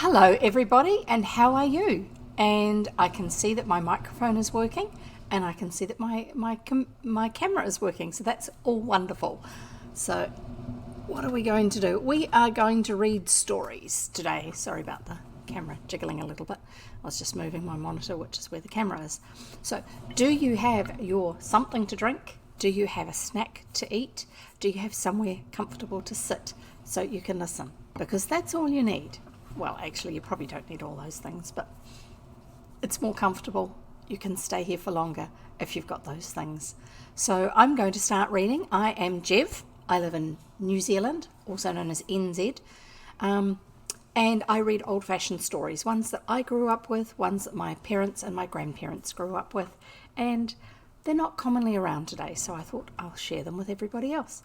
Hello everybody, and how are you? And I can see that my microphone is working, and I can see that my camera is working, so that's all wonderful. So what are we going to do? We are going to read stories today. Sorry about the camera jiggling a little bit. I was just moving my monitor, which is where the camera is. So do you have your something to drink? Do you have a snack to eat? Do you have somewhere comfortable to sit so you can listen? Because that's all you need. Well, actually, you probably don't need all those things, but it's more comfortable. You can stay here for longer if you've got those things. So I'm going to start reading. I am Jev. I live in New Zealand, also known as NZ. And I read old-fashioned stories, ones that I grew up with, ones that my parents and my grandparents grew up with. And they're not commonly around today, so I thought I'll share them with everybody else.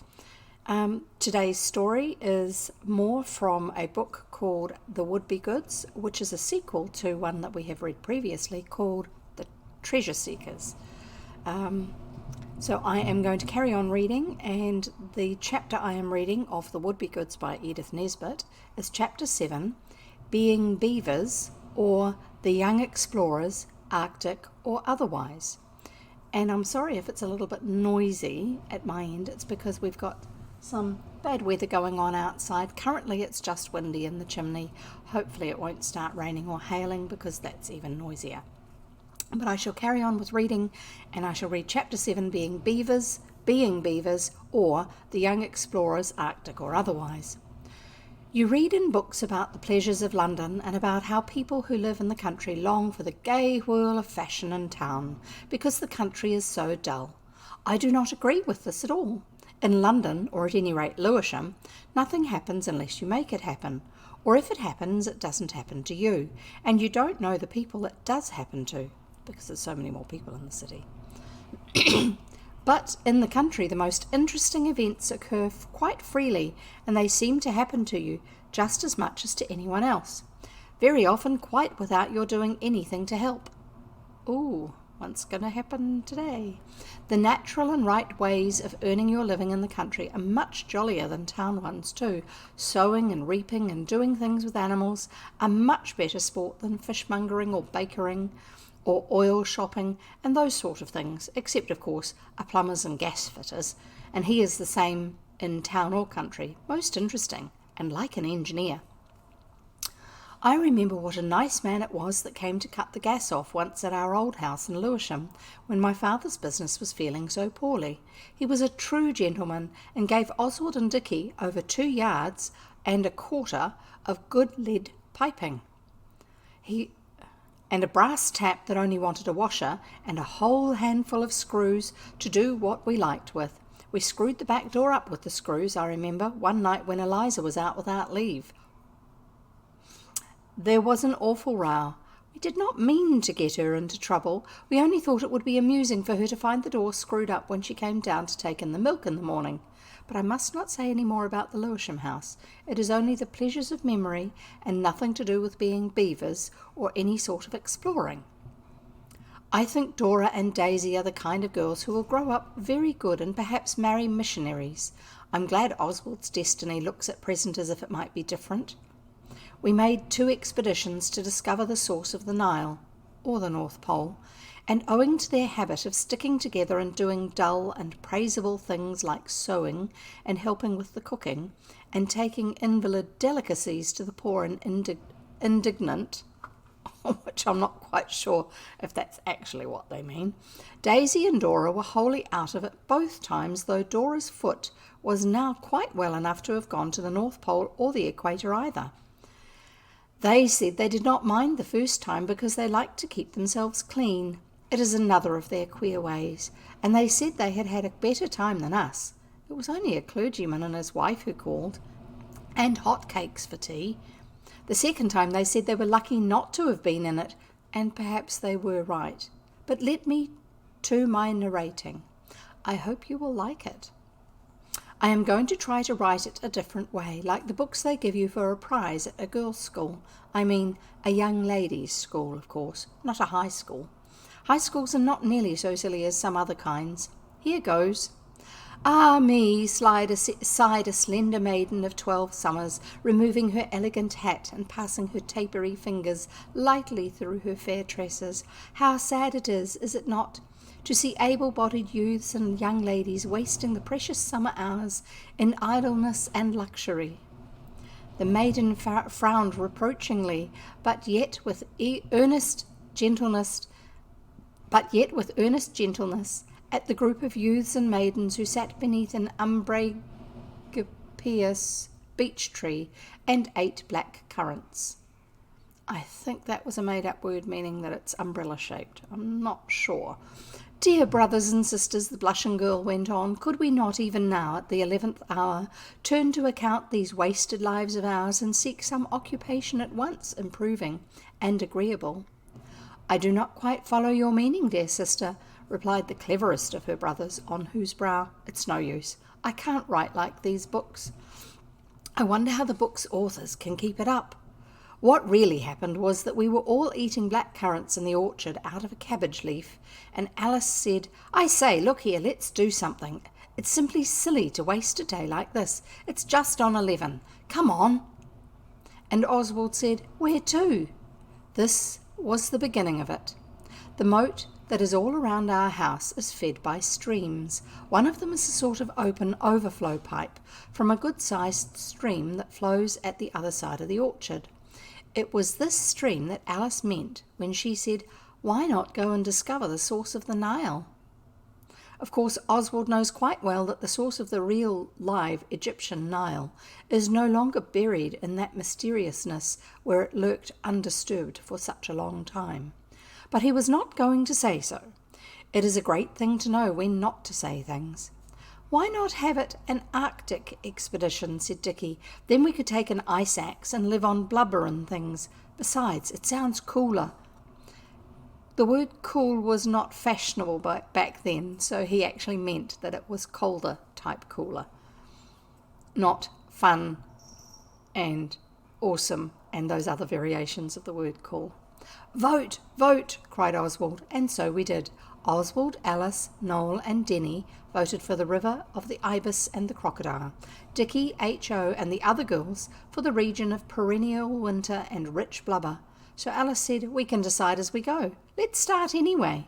Today's story is more from a book called The Wouldbegoods, which is a sequel to one that we have read previously called The Treasure Seekers. So I am going to carry on reading, and the chapter I am reading of The Wouldbegoods by E Nesbit is Chapter 7, Being Beavers, or The Young Explorers, Arctic or Otherwise. And I'm sorry if it's a little bit noisy at my end. It's because we've got some bad weather going on outside. Currently it's just windy in the chimney. Hopefully it won't start raining or hailing, because that's even noisier. But I shall carry on with reading, and I shall read Chapter 7, Being Beavers, or The Young Explorers, Arctic or Otherwise. You read in books about the pleasures of London, and about how people who live in the country long for the gay whirl of fashion in town, because the country is so dull. I do not agree with this at all. In London, or at any rate Lewisham, nothing happens unless you make it happen. Or if it happens, it doesn't happen to you, and you don't know the people it does happen to, because there's so many more people in the city. But in the country, the most interesting events occur quite freely, and they seem to happen to you just as much as to anyone else. Very often quite without your doing anything to help. Ooh, what's going to happen today? The natural and right ways of earning your living in the country are much jollier than town ones too. Sowing and reaping and doing things with animals are much better sport than fishmongering or bakering or oil shopping and those sort of things, except of course a plumbers and gas fitters, and he is the same in town or country, most interesting and like an engineer. I remember what a nice man it was that came to cut the gas off once at our old house in Lewisham, when my father's business was feeling so poorly. He was a true gentleman, and gave Oswald and Dicky over 2 yards and a quarter of good lead piping. And a brass tap that only wanted a washer, and a whole handful of screws to do what we liked with. We screwed the back door up with the screws, I remember, one night when Eliza was out without leave. There was an awful row. We did not mean to get her into trouble. We only thought it would be amusing for her to find the door screwed up when she came down to take in the milk in the morning. But I must not say any more about the Lewisham house. It is only the pleasures of memory, and nothing to do with being beavers or any sort of exploring. I think Dora and Daisy are the kind of girls who will grow up very good and perhaps marry missionaries. I'm glad Oswald's destiny looks at present as if it might be different. We made 2 expeditions to discover the source of the Nile, or the North Pole, and owing to their habit of sticking together and doing dull and praiseable things like sewing and helping with the cooking, and taking invalid delicacies to the poor and indignant, which I'm not quite sure if that's actually what they mean, Daisy and Dora were wholly out of it both times, though Dora's foot was now quite well enough to have gone to the North Pole or the equator either. They said they did not mind the first time because they liked to keep themselves clean. It is another of their queer ways, and they said they had had a better time than us. It was only a clergyman and his wife who called, and hot cakes for tea. The second time they said they were lucky not to have been in it, and perhaps they were right. But let me to my narrating. I hope you will like it. I am going to try to write it a different way, like the books they give you for a prize at a girls' school. I mean, a young ladies' school, of course, not a high school. High schools are not nearly so silly as some other kinds. Here goes. Ah me, sighed a slender maiden of 12 summers, removing her elegant hat and passing her tapery fingers lightly through her fair tresses. How sad it is it not, to see able-bodied youths and young ladies wasting the precious summer hours in idleness and luxury. The maiden frowned reproachingly, but yet with earnest gentleness, at the group of youths and maidens who sat beneath an umbrageous beech tree and ate black currants. I think that was a made-up word meaning that it's umbrella-shaped. I'm not sure. Dear brothers and sisters, the blushing girl went on, could we not even now, at the 11th hour, turn to account these wasted lives of ours and seek some occupation at once improving and agreeable? I do not quite follow your meaning, dear sister, replied the cleverest of her brothers, on whose brow, it's no use, I can't write like these books. I wonder how the book's authors can keep it up. What really happened was that we were all eating black currants in the orchard out of a cabbage leaf, and Alice said, I say, look here, let's do something. It's simply silly to waste a day like this. It's just on 11. Come on. And Oswald said, where to? This was the beginning of it. The moat that is all around our house is fed by streams. One of them is a sort of open overflow pipe from a good-sized stream that flows at the other side of the orchard. It was this stream that Alice meant when she said, why not go and discover the source of the Nile? Of course, Oswald knows quite well that the source of the real, live Egyptian Nile is no longer buried in that mysteriousness where it lurked undisturbed for such a long time. But he was not going to say so. It is a great thing to know when not to say things. Why not have it an Arctic expedition, said Dicky. Then we could take an ice axe and live on blubber and things. Besides, it sounds cooler. The word cool was not fashionable back then, so he actually meant that it was colder type cooler. Not fun and awesome and those other variations of the word cool. Vote, vote, cried Oswald, and so we did. Oswald, Alice, Noel and Denny voted for the river of the ibis and the crocodile. Dicky, H.O. and the other girls for the region of perennial winter and rich blubber. So Alice said, we can decide as we go. Let's start anyway.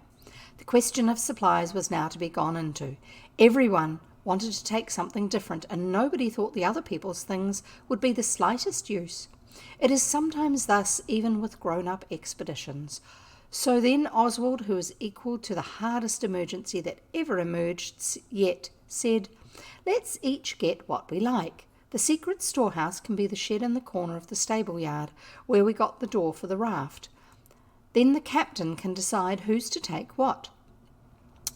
The question of supplies was now to be gone into. Everyone wanted to take something different, and nobody thought the other people's things would be the slightest use. It is sometimes thus even with grown-up expeditions. So then Oswald, who was equal to the hardest emergency that ever emerged yet, said, let's each get what we like. The secret storehouse can be the shed in the corner of the stable yard, where we got the door for the raft. Then the captain can decide who's to take what.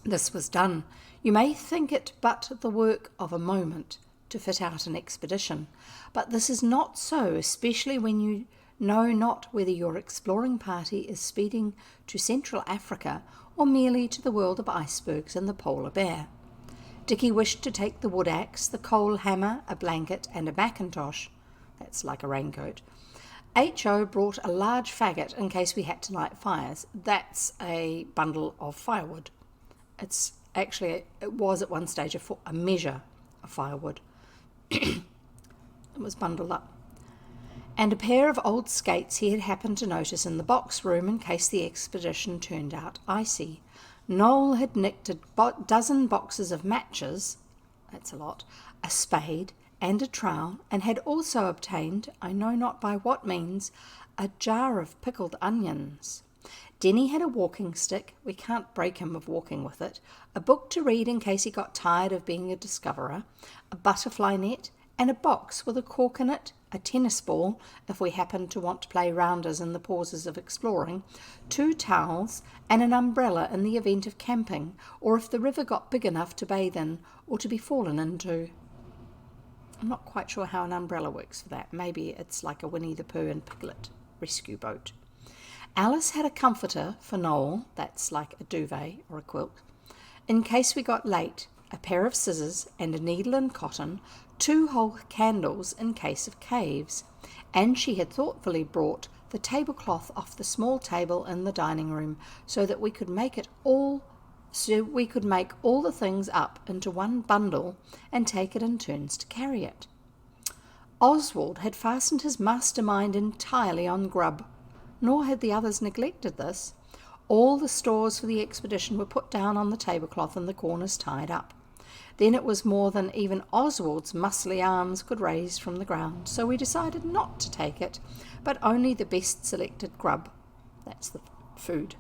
This was done. You may think it but the work of a moment to fit out an expedition, but this is not so, especially when you know not whether your exploring party is speeding to Central Africa or merely to the world of icebergs and the polar bear. Dicky wished to take the wood axe, the coal hammer, a blanket and a mackintosh. That's like a raincoat. H.O. brought a large faggot in case we had to light fires. That's a bundle of firewood. It was at one stage a measure of firewood. It was bundled up. And a pair of old skates he had happened to notice in the box room in case the expedition turned out icy. Noel had nicked a dozen boxes of matches, that's a lot, a spade and a trowel, and had also obtained, I know not by what means, a jar of pickled onions. Denny had a walking stick, we can't break him of walking with it, a book to read in case he got tired of being a discoverer, a butterfly net, and a box with a cork in it, a tennis ball, if we happened to want to play rounders in the pauses of exploring, 2 towels, and an umbrella in the event of camping, or if the river got big enough to bathe in, or to be fallen into. I'm not quite sure how an umbrella works for that. Maybe it's like a Winnie the Pooh and Piglet rescue boat. Alice had a comforter for Noel, that's like a duvet or a quilt, in case we got late, a pair of scissors and a needle and cotton, 2 whole candles in case of caves, and she had thoughtfully brought the tablecloth off the small table in the dining room so that we could make it all so we could make all the things up into one bundle and take it in turns to carry it. Oswald had fastened his mastermind entirely on grub, nor had the others neglected this. All the stores for the expedition were put down on the tablecloth and the corners tied up. Then it was more than even Oswald's muscly arms could raise from the ground, so we decided not to take it, but only the best selected grub. That's the food.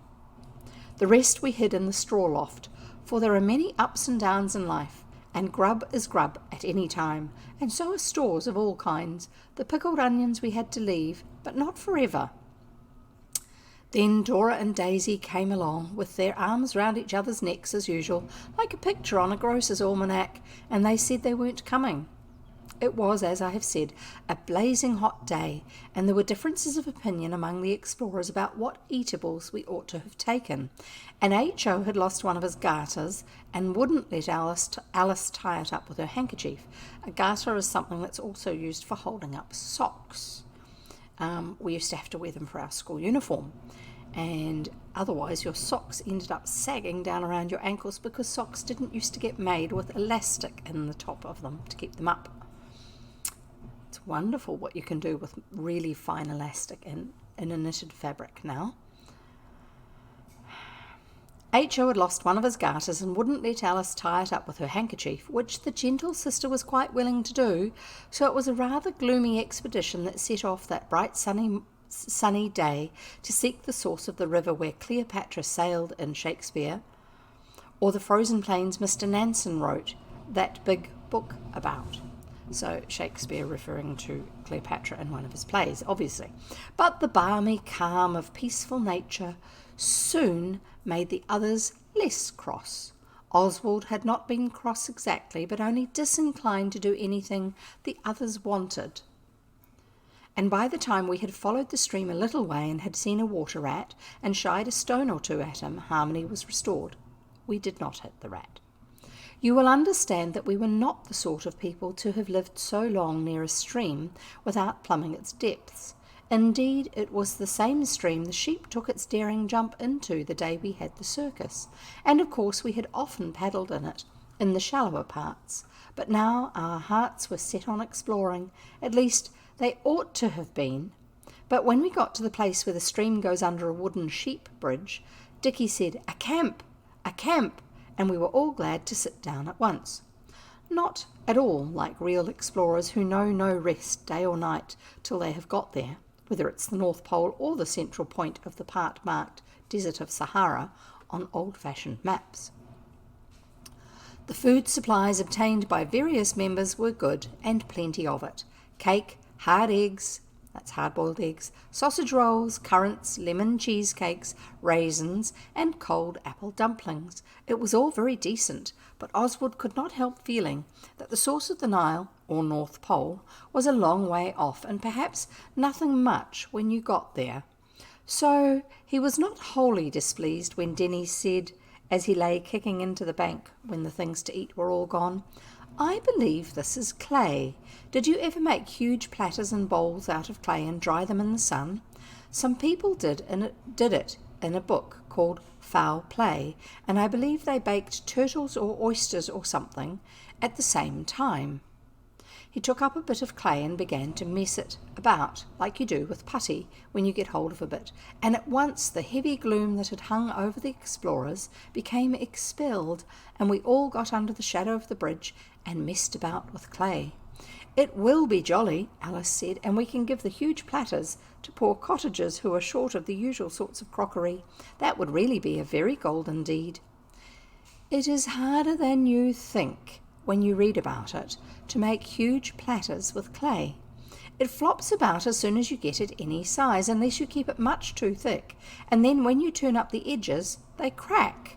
The rest we hid in the straw loft, for there are many ups and downs in life, and grub is grub at any time, and so are stores of all kinds. The pickled onions we had to leave, but not forever. Then Dora and Daisy came along, with their arms round each other's necks as usual, like a picture on a grocer's almanac, and they said they weren't coming. It was, as I have said, a blazing hot day, and there were differences of opinion among the explorers about what eatables we ought to have taken, and H.O. had lost one of his garters and wouldn't let Alice tie it up with her handkerchief. A garter is something that's also used for holding up socks. We used to have to wear them for our school uniform, and otherwise your socks ended up sagging down around your ankles because socks didn't used to get made with elastic in the top of them to keep them up. It's wonderful what you can do with really fine elastic in a knitted fabric now. H.O. had lost one of his garters and wouldn't let Alice tie it up with her handkerchief, which the gentle sister was quite willing to do, so it was a rather gloomy expedition that set off that bright sunny day to seek the source of the river where Cleopatra sailed in Shakespeare, or the frozen plains Mr. Nansen wrote that big book about. So Shakespeare referring to Cleopatra in one of his plays, obviously. But the balmy calm of peaceful nature soon made the others less cross. Oswald had not been cross exactly, but only disinclined to do anything the others wanted. And by the time we had followed the stream a little way and had seen a water rat and shied a stone or two at him, harmony was restored. We did not hit the rat. You will understand that we were not the sort of people to have lived so long near a stream without plumbing its depths. Indeed, it was the same stream the sheep took its daring jump into the day we had the circus, and of course we had often paddled in it, in the shallower parts. But now our hearts were set on exploring, at least they ought to have been. But when we got to the place where the stream goes under a wooden sheep bridge, Dickie said, "A camp! A camp!" and we were all glad to sit down at once. Not at all like real explorers who know no rest day or night till they have got there, whether it's the North Pole or the central point of the part marked Desert of Sahara on old-fashioned maps. The food supplies obtained by various members were good, and plenty of it. Cake, hard eggs, that's hard-boiled eggs, sausage rolls, currants, lemon cheesecakes, raisins, and cold apple dumplings. It was all very decent, but Oswald could not help feeling that the source of the Nile, or North Pole, was a long way off, and perhaps nothing much when you got there. So he was not wholly displeased when Denny said, as he lay kicking into the bank when the things to eat were all gone, "I believe this is clay. Did you ever make huge platters and bowls out of clay and dry them in the sun? Some people did it in a book called Foul Play, and I believe they baked turtles or oysters or something at the same time." He took up a bit of clay and began to mess it about, like you do with putty when you get hold of a bit, and at once the heavy gloom that had hung over the explorers became expelled, and we all got under the shadow of the bridge and messed about with clay. "It will be jolly," Alice said, "and we can give the huge platters to poor cottagers who are short of the usual sorts of crockery. That would really be a very golden deed." It is harder than you think, when you read about it, to make huge platters with clay. It flops about as soon as you get it any size, unless you keep it much too thick, and then when you turn up the edges, they crack.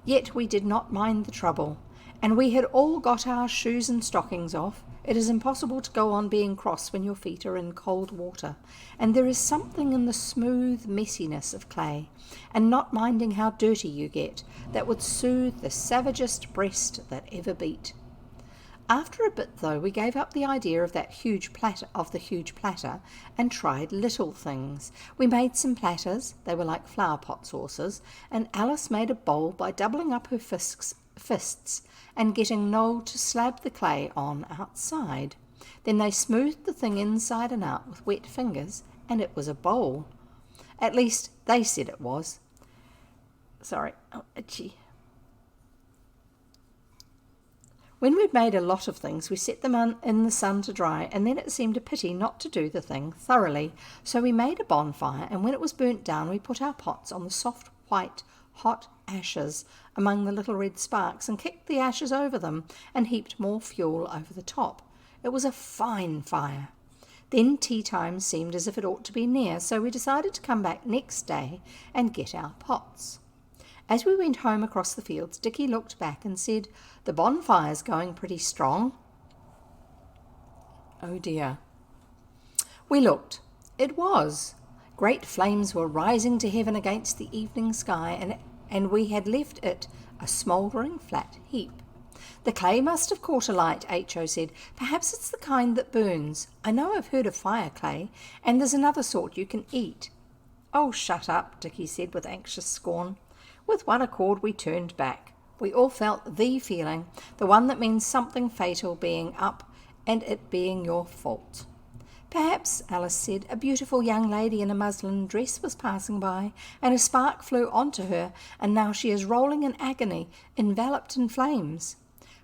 Yet we did not mind the trouble, and we had all got our shoes and stockings off. It is impossible to go on being cross when your feet are in cold water, and there is something in the smooth messiness of clay, and not minding how dirty you get, that would soothe the savagest breast that ever beat. After a bit, though, we gave up the idea of the huge platter and tried little things. We made some platters, they were like flower pot saucers, and Alice made a bowl by doubling up her fists and getting Noel to slab the clay on outside. Then they smoothed the thing inside and out with wet fingers, and it was a bowl. At least they said it was. Sorry, oh, itchy. When we'd made a lot of things, we set them in the sun to dry, and then it seemed a pity not to do the thing thoroughly. So we made a bonfire, and when it was burnt down, we put our pots on the soft, white, hot ashes among the little red sparks and kicked the ashes over them and heaped more fuel over the top. It was a fine fire. Then tea time seemed as if it ought to be near, so we decided to come back next day and get our pots. As we went home across the fields, Dickie looked back and said, "The bonfire's going pretty strong." Oh dear. We looked. It was. Great flames were rising to heaven against the evening sky, and we had left it a smouldering flat heap. "The clay must have caught alight," H.O. said. "Perhaps it's the kind that burns. I know I've heard of fire clay, and there's another sort you can eat." "Oh, shut up," Dickie said with anxious scorn. With one accord we turned back. We all felt the feeling, the one that means something fatal being up and it being your fault. "Perhaps," Alice said, "a beautiful young lady in a muslin dress was passing by, and a spark flew onto her, and now she is rolling in agony, enveloped in flames."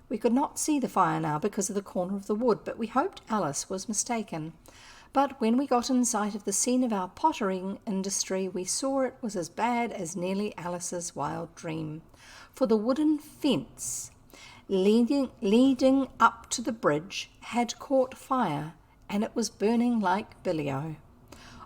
We could not see the fire now because of the corner of the wood, but we hoped Alice was mistaken. But when we got in sight of the scene of our pottering industry, we saw it was as bad as nearly Alice's wild dream. For the wooden fence leading up to the bridge had caught fire, and it was burning like billy-o.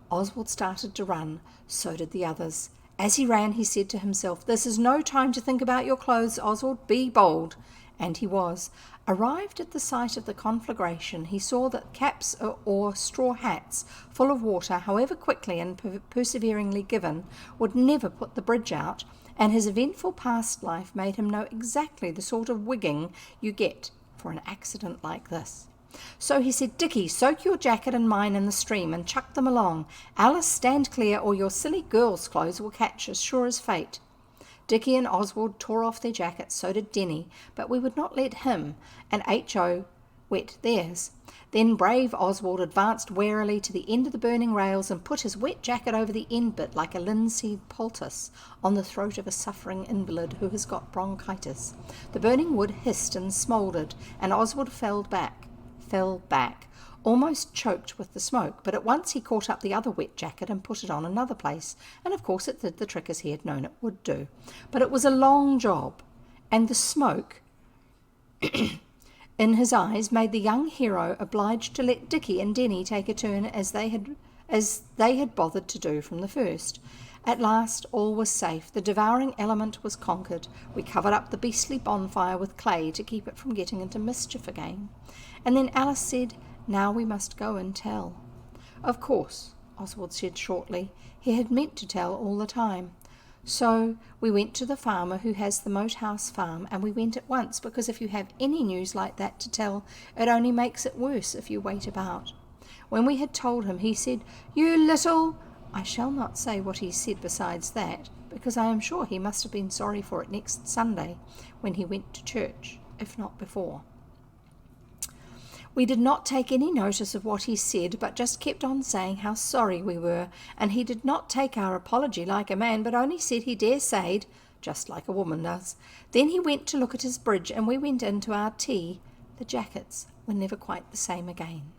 Oswald started to run, so did the others. As he ran, he said to himself, "This is no time to think about your clothes, Oswald. Be bold." And he was. Arrived at the site of the conflagration, he saw that caps or straw hats full of water, however quickly and perseveringly given, would never put the bridge out, and his eventful past life made him know exactly the sort of wigging you get for an accident like this. So he said, "Dickie, soak your jacket and mine in the stream and chuck them along. Alice, stand clear, or your silly girl's clothes will catch as sure as fate." Dickie and Oswald tore off their jackets, so did Denny, but we would not let him, and H.O. wet theirs. Then brave Oswald advanced warily to the end of the burning rails and put his wet jacket over the end bit like a linseed poultice on the throat of a suffering invalid who has got bronchitis. The burning wood hissed and smouldered, and Oswald fell back, almost choked with the smoke, but at once he caught up the other wet jacket and put it on another place, and of course it did the trick as he had known it would do. But it was a long job, and the smoke in his eyes made the young hero obliged to let Dickie and Denny take a turn as they had bothered to do from the first. At last all was safe. The devouring element was conquered. We covered up the beastly bonfire with clay to keep it from getting into mischief again. And then Alice said, "Now we must go and tell." "Of course," Oswald said shortly. He had meant to tell all the time. "So we went to the farmer who has the Moat House farm, and we went at once, because if you have any news like that to tell, it only makes it worse if you wait about." When we had told him, he said, "You little—" I shall not say what he said besides that, because I am sure he must have been sorry for it next Sunday when he went to church, if not before. We did not take any notice of what he said, but just kept on saying how sorry we were, and he did not take our apology like a man, but only said he daresayed, just like a woman does. Then he went to look at his bridge, and we went in to our tea. The jackets were never quite the same again.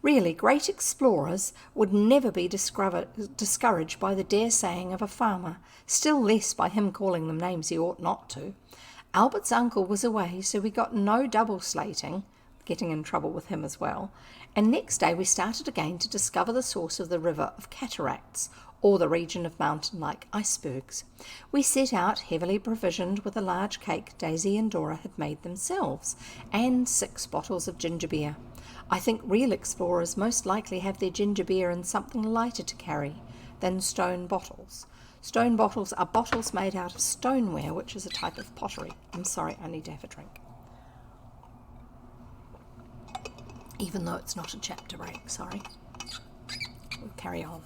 Really, great explorers would never be discouraged by the daresaying of a farmer, still less by him calling them names he ought not to. Albert's uncle was away, so we got no double slating, getting in trouble with him as well, and next day we started again to discover the source of the river of cataracts, or the region of mountain-like icebergs. We set out heavily provisioned with a large cake Daisy and Dora had made themselves, and 6 bottles of ginger beer. I think real explorers most likely have their ginger beer in something lighter to carry than stone bottles. Stone bottles are bottles made out of stoneware, which is a type of pottery. I'm sorry, I need to have a drink. even though it's not a chapter break, sorry. We'll carry on.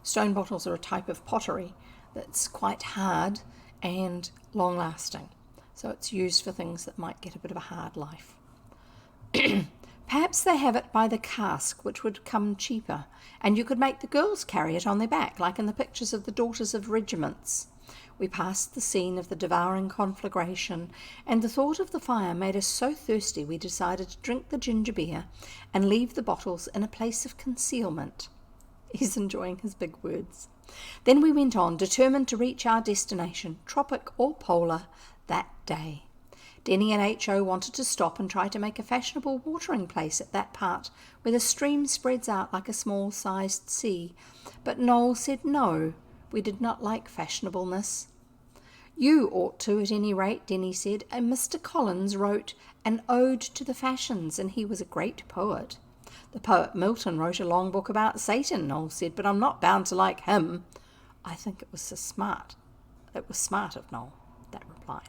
Stone bottles are a type of pottery that's quite hard and long-lasting. So it's used for things that might get a bit of a hard life. Perhaps they have it by the cask, which would come cheaper, and you could make the girls carry it on their back, like in the pictures of the daughters of regiments. We passed the scene of the devouring conflagration, and the thought of the fire made us so thirsty we decided to drink the ginger beer and leave the bottles in a place of concealment. He's enjoying his big words. Then we went on, determined to reach our destination, tropic or polar, that day. Denny and H.O. wanted to stop and try to make a fashionable watering place at that part where the stream spreads out like a small-sized sea, but Noel said no, we did not like fashionableness. You ought to, at any rate, Denny said, and Mr. Collins wrote an ode to the fashions, and he was a great poet. The poet Milton wrote a long book about Satan, Noel said, but I'm not bound to like him. I think it was so smart. It was smart of Noel, that reply.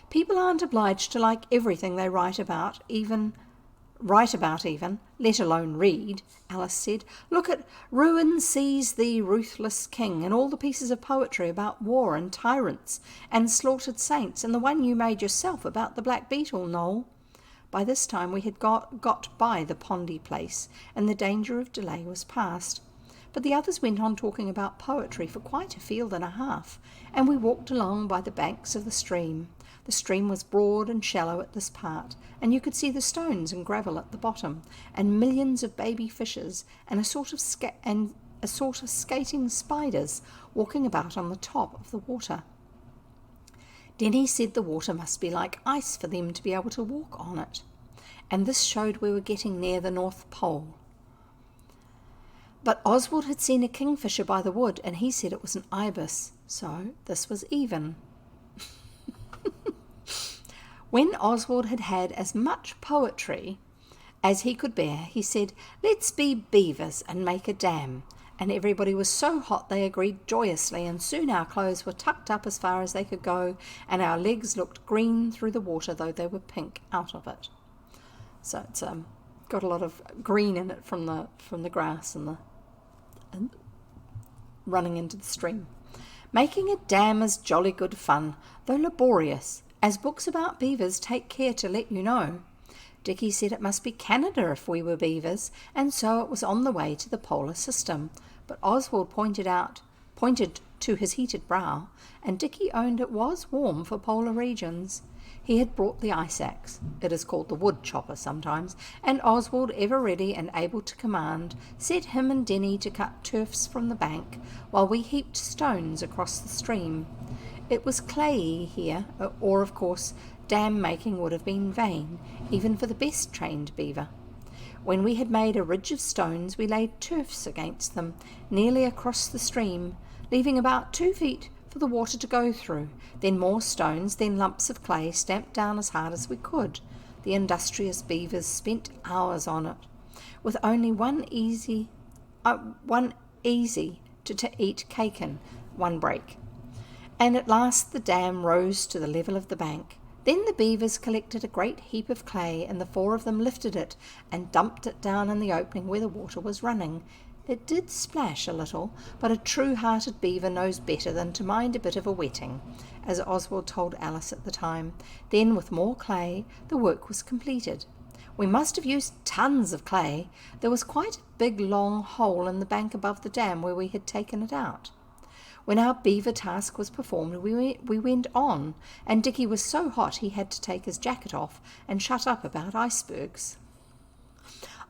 People aren't obliged to like everything they write about, even, let alone read, Alice said. Look at Ruin Seize Thee, Ruthless King, and all the pieces of poetry about war and tyrants and slaughtered saints, and the one you made yourself about the black beetle, Noel. By this time we had got by the pondy place, and the danger of delay was past. But the others went on talking about poetry for quite a field and a half, and we walked along by the banks of the stream. The stream was broad and shallow at this part, and you could see the stones and gravel at the bottom, and millions of baby fishes, and a sort of skating spiders walking about on the top of the water. Denny said the water must be like ice for them to be able to walk on it, and this showed we were getting near the North Pole. But Oswald had seen a kingfisher by the wood, and he said it was an ibis, so this was even. When Oswald had had as much poetry as he could bear, he said, "Let's be beavers and make a dam." And everybody was so hot they agreed joyously, and soon our clothes were tucked up as far as they could go, and our legs looked green through the water, though they were pink out of it. So it's got a lot of green in it from the grass and running into the stream. Making a dam is jolly good fun, though laborious, as books about beavers take care to let you know. Dickie said it must be Canada if we were beavers, and so it was on the way to the polar system. But Oswald pointed to his heated brow, and Dickie owned it was warm for polar regions. He had brought the ice axe, it is called the wood chopper sometimes, and Oswald, ever ready and able to command, set him and Denny to cut turfs from the bank, while we heaped stones across the stream. It was clayey here, or of course dam making would have been vain, even for the best trained beaver. When we had made a ridge of stones, we laid turfs against them, nearly across the stream, leaving about 2 feet for the water to go through, then more stones, then lumps of clay stamped down as hard as we could. The industrious beavers spent hours on it, with only one easy to eat cake in, one break. And at last the dam rose to the level of the bank. Then the beavers collected a great heap of clay, and the 4 of them lifted it and dumped it down in the opening where the water was running. It did splash a little, but a true-hearted beaver knows better than to mind a bit of a wetting, as Oswald told Alice at the time. Then, with more clay, the work was completed. We must have used tons of clay. There was quite a big long hole in the bank above the dam where we had taken it out. When our beaver task was performed, we went on, and Dickie was so hot he had to take his jacket off and shut up about icebergs.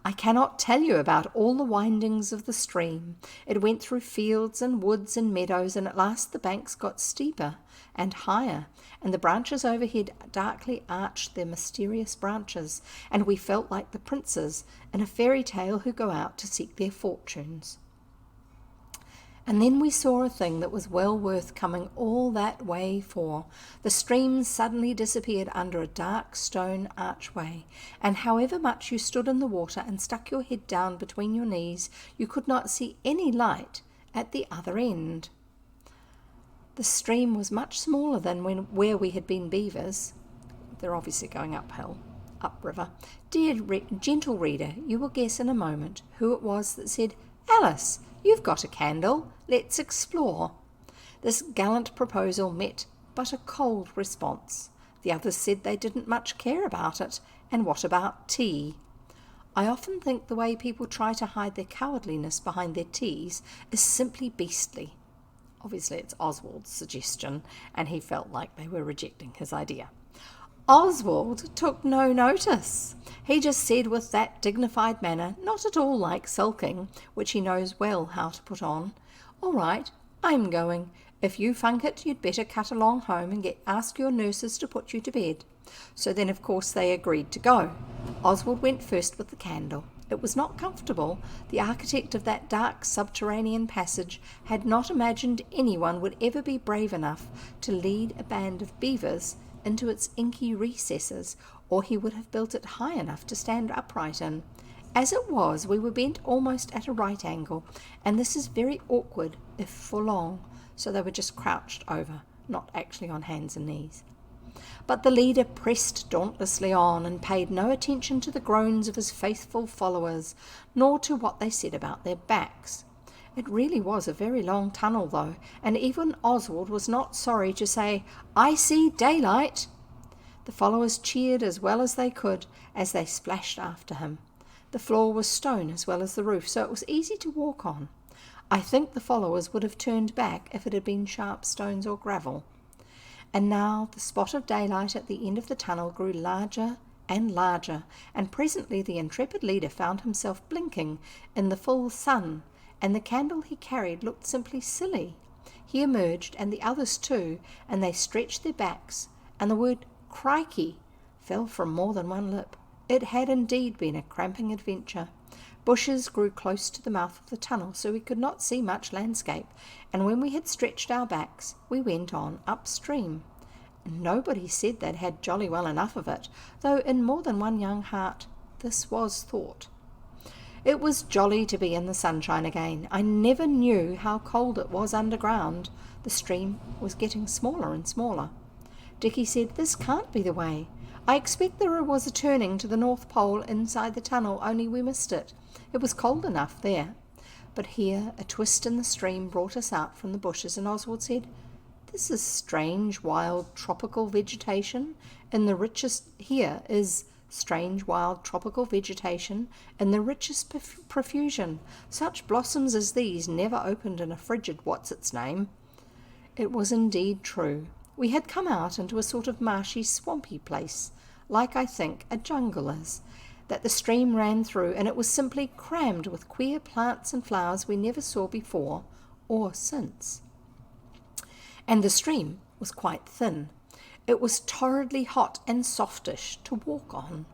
I cannot tell you about all the windings of the stream. It went through fields and woods and meadows, and at last the banks got steeper and higher, and the branches overhead darkly arched their mysterious branches, and we felt like the princes in a fairy tale who go out to seek their fortunes. And then we saw a thing that was well worth coming all that way for. The stream suddenly disappeared under a dark stone archway, and however much you stood in the water and stuck your head down between your knees, you could not see any light at the other end. The stream was much smaller than where we had been beavers. They're obviously going upriver. Gentle reader, you will guess in a moment who it was that said, "Alice, you've got a candle. Let's explore." This gallant proposal met but a cold response. The others said they didn't much care about it, and what about tea? I often think the way people try to hide their cowardliness behind their teas is simply beastly. Obviously it's Oswald's suggestion, and he felt like they were rejecting his idea. Oswald took no notice. He just said with that dignified manner, not at all like sulking, which he knows well how to put on, "All right, I'm going. If you funk it, you'd better cut along home and ask your nurses to put you to bed." So then, of course, they agreed to go. Oswald went first with the candle. It was not comfortable. The architect of that dark subterranean passage had not imagined anyone would ever be brave enough to lead a band of beavers into its inky recesses, or he would have built it high enough to stand upright in. As it was, we were bent almost at a right angle, and this is very awkward if for long, so they were just crouched over, not actually on hands and knees. But the leader pressed dauntlessly on and paid no attention to the groans of his faithful followers, nor to what they said about their backs. It really was a very long tunnel, though, and even Oswald was not sorry to say, "I see daylight." The followers cheered as well as they could as they splashed after him. The floor was stone as well as the roof, so it was easy to walk on. I think the followers would have turned back if it had been sharp stones or gravel. And now the spot of daylight at the end of the tunnel grew larger and larger, and presently the intrepid leader found himself blinking in the full sun, and the candle he carried looked simply silly. He emerged, and the others too, and they stretched their backs, and the word "crikey" fell from more than one lip. It had indeed been a cramping adventure. Bushes grew close to the mouth of the tunnel, so we could not see much landscape, and when we had stretched our backs, we went on upstream. Nobody said they'd had jolly well enough of it, though in more than one young heart this was thought. It was jolly to be in the sunshine again. I never knew how cold it was underground. The stream was getting smaller and smaller. Dickie said, "This can't be the way. I expect there was a turning to the North Pole inside the tunnel, only we missed it. It was cold enough there." But here a twist in the stream brought us out from the bushes, and Oswald said, "This is strange, wild, tropical vegetation in the richest profusion. Such blossoms as these never opened in a frigid what's-its-name." It was indeed true. We had come out into a sort of marshy, swampy place, like, I think, a jungle is, that the stream ran through, and it was simply crammed with queer plants and flowers we never saw before or since. And the stream was quite thin. It was torridly hot and softish to walk on.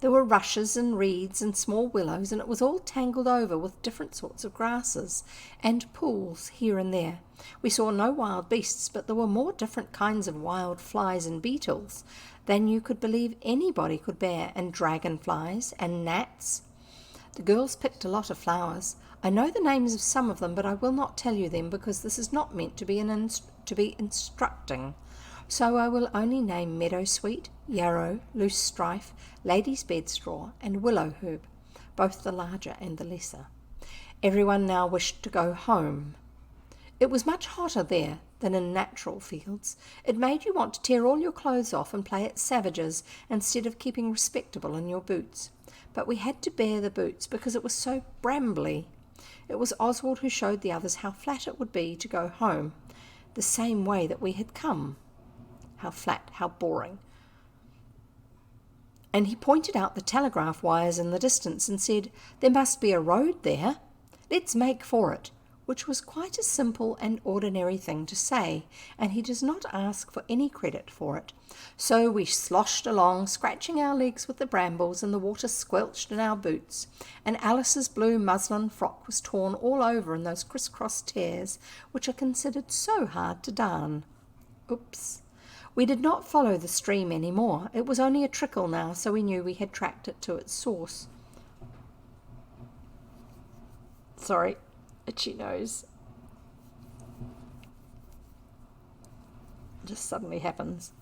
There were rushes and reeds and small willows, and it was all tangled over with different sorts of grasses, and pools here and there. We saw no wild beasts, but there were more different kinds of wild flies and beetles than you could believe anybody could bear, and dragonflies and gnats. The girls picked a lot of flowers. I know the names of some of them, but I will not tell you them because this is not meant to be instructing. So I will only name meadowsweet, yarrow, loose strife, lady's bedstraw, and willow herb, both the larger and the lesser. Everyone now wished to go home. It was much hotter there than in natural fields. It made you want to tear all your clothes off and play at savages instead of keeping respectable in your boots. But we had to bear the boots because it was so brambly. It was Oswald who showed the others how flat it would be to go home, the same way that we had come. How flat, how boring. And he pointed out the telegraph wires in the distance and said, "There must be a road there. Let's make for it," which was quite a simple and ordinary thing to say, and he does not ask for any credit for it. So we sloshed along, scratching our legs with the brambles, and the water squelched in our boots, and Alice's blue muslin frock was torn all over in those criss-cross tears, which are considered so hard to darn. Oops. We did not follow the stream any more. It was only a trickle now, so we knew we had tracked it to its source. Sorry, itchy nose. Just suddenly happens.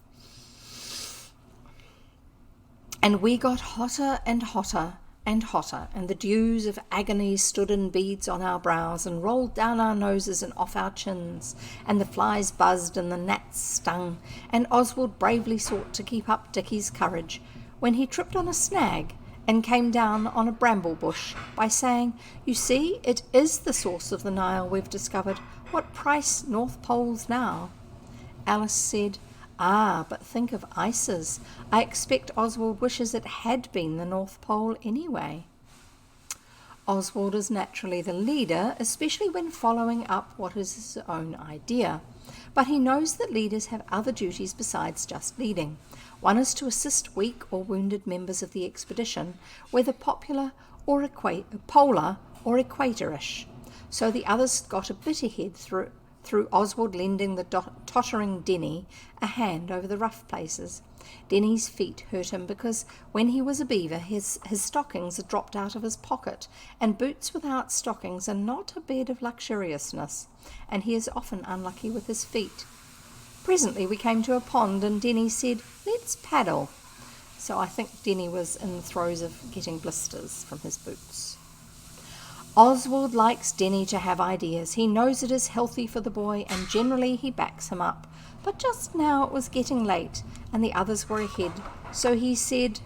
And we got hotter and hotter and hotter, and the dews of agony stood in beads on our brows and rolled down our noses and off our chins, and the flies buzzed and the gnats stung, and Oswald bravely sought to keep up Dicky's courage, when he tripped on a snag and came down on a bramble bush by saying, "You see, it is the source of the Nile we've discovered. What price North Poles now?" Alice said, "Ah, but think of ices. I expect Oswald wishes it had been the North Pole anyway." Oswald is naturally the leader, especially when following up what is his own idea. But he knows that leaders have other duties besides just leading. One is to assist weak or wounded members of the expedition, whether polar or equatorish. So the others got a bit ahead through Oswald lending the tottering Denny a hand over the rough places. Denny's feet hurt him because when he was a beaver his stockings had dropped out of his pocket, and boots without stockings are not a bed of luxuriousness, and he is often unlucky with his feet. Presently we came to a pond, and Denny said, "Let's paddle." So I think Denny was in the throes of getting blisters from his boots. Oswald likes Denny to have ideas. He knows it is healthy for the boy, and generally he backs him up. But just now it was getting late, and the others were ahead, so he said,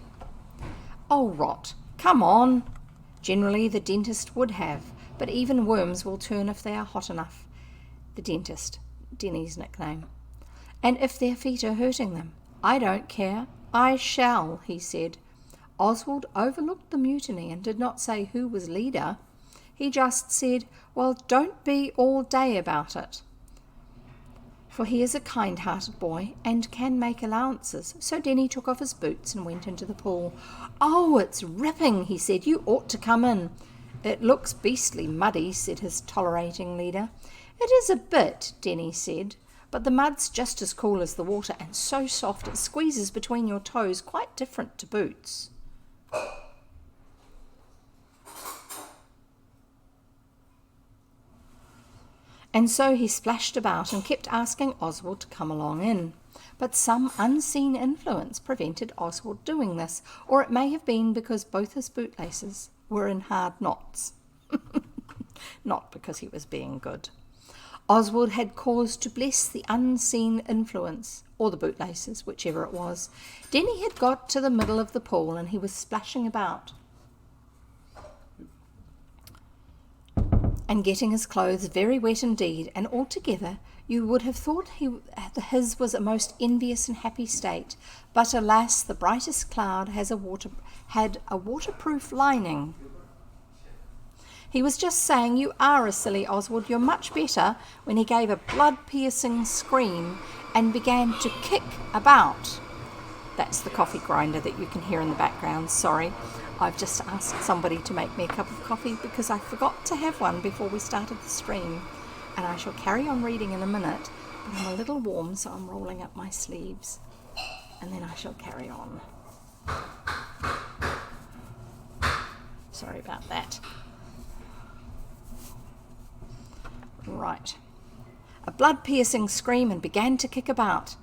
"Oh, rot, come on." Generally the dentist would have, but even worms will turn if they are hot enough. The dentist, Denny's nickname. And if their feet are hurting them. "I don't care. I shall," he said. Oswald overlooked the mutiny and did not say who was leader. He just said, "Well, don't be all day about it." For he is a kind-hearted boy and can make allowances. So Denny took off his boots and went into the pool. "Oh, it's ripping," he said. "You ought to come in." "It looks beastly muddy," said his tolerating leader. "It is a bit," Denny said, "but the mud's just as cool as the water and so soft it squeezes between your toes, quite different to boots." And so he splashed about and kept asking Oswald to come along in. But some unseen influence prevented Oswald doing this, or it may have been because both his bootlaces were in hard knots. Not because he was being good. Oswald had cause to bless the unseen influence, or the bootlaces, whichever it was. Denny had got to the middle of the pool and he was splashing about and getting his clothes very wet indeed, and altogether you would have thought his was a most envious and happy state. But alas, the brightest cloud had a waterproof lining. He was just saying, "You are a silly Oswald, you're much better," when he gave a blood-piercing scream and began to kick about. That's the coffee grinder that you can hear in the background, sorry. I've just asked somebody to make me a cup of coffee because I forgot to have one before we started the stream. And I shall carry on reading in a minute, but I'm a little warm, so I'm rolling up my sleeves. And then I shall carry on. Sorry about that. Right. A blood-piercing scream and began to kick about.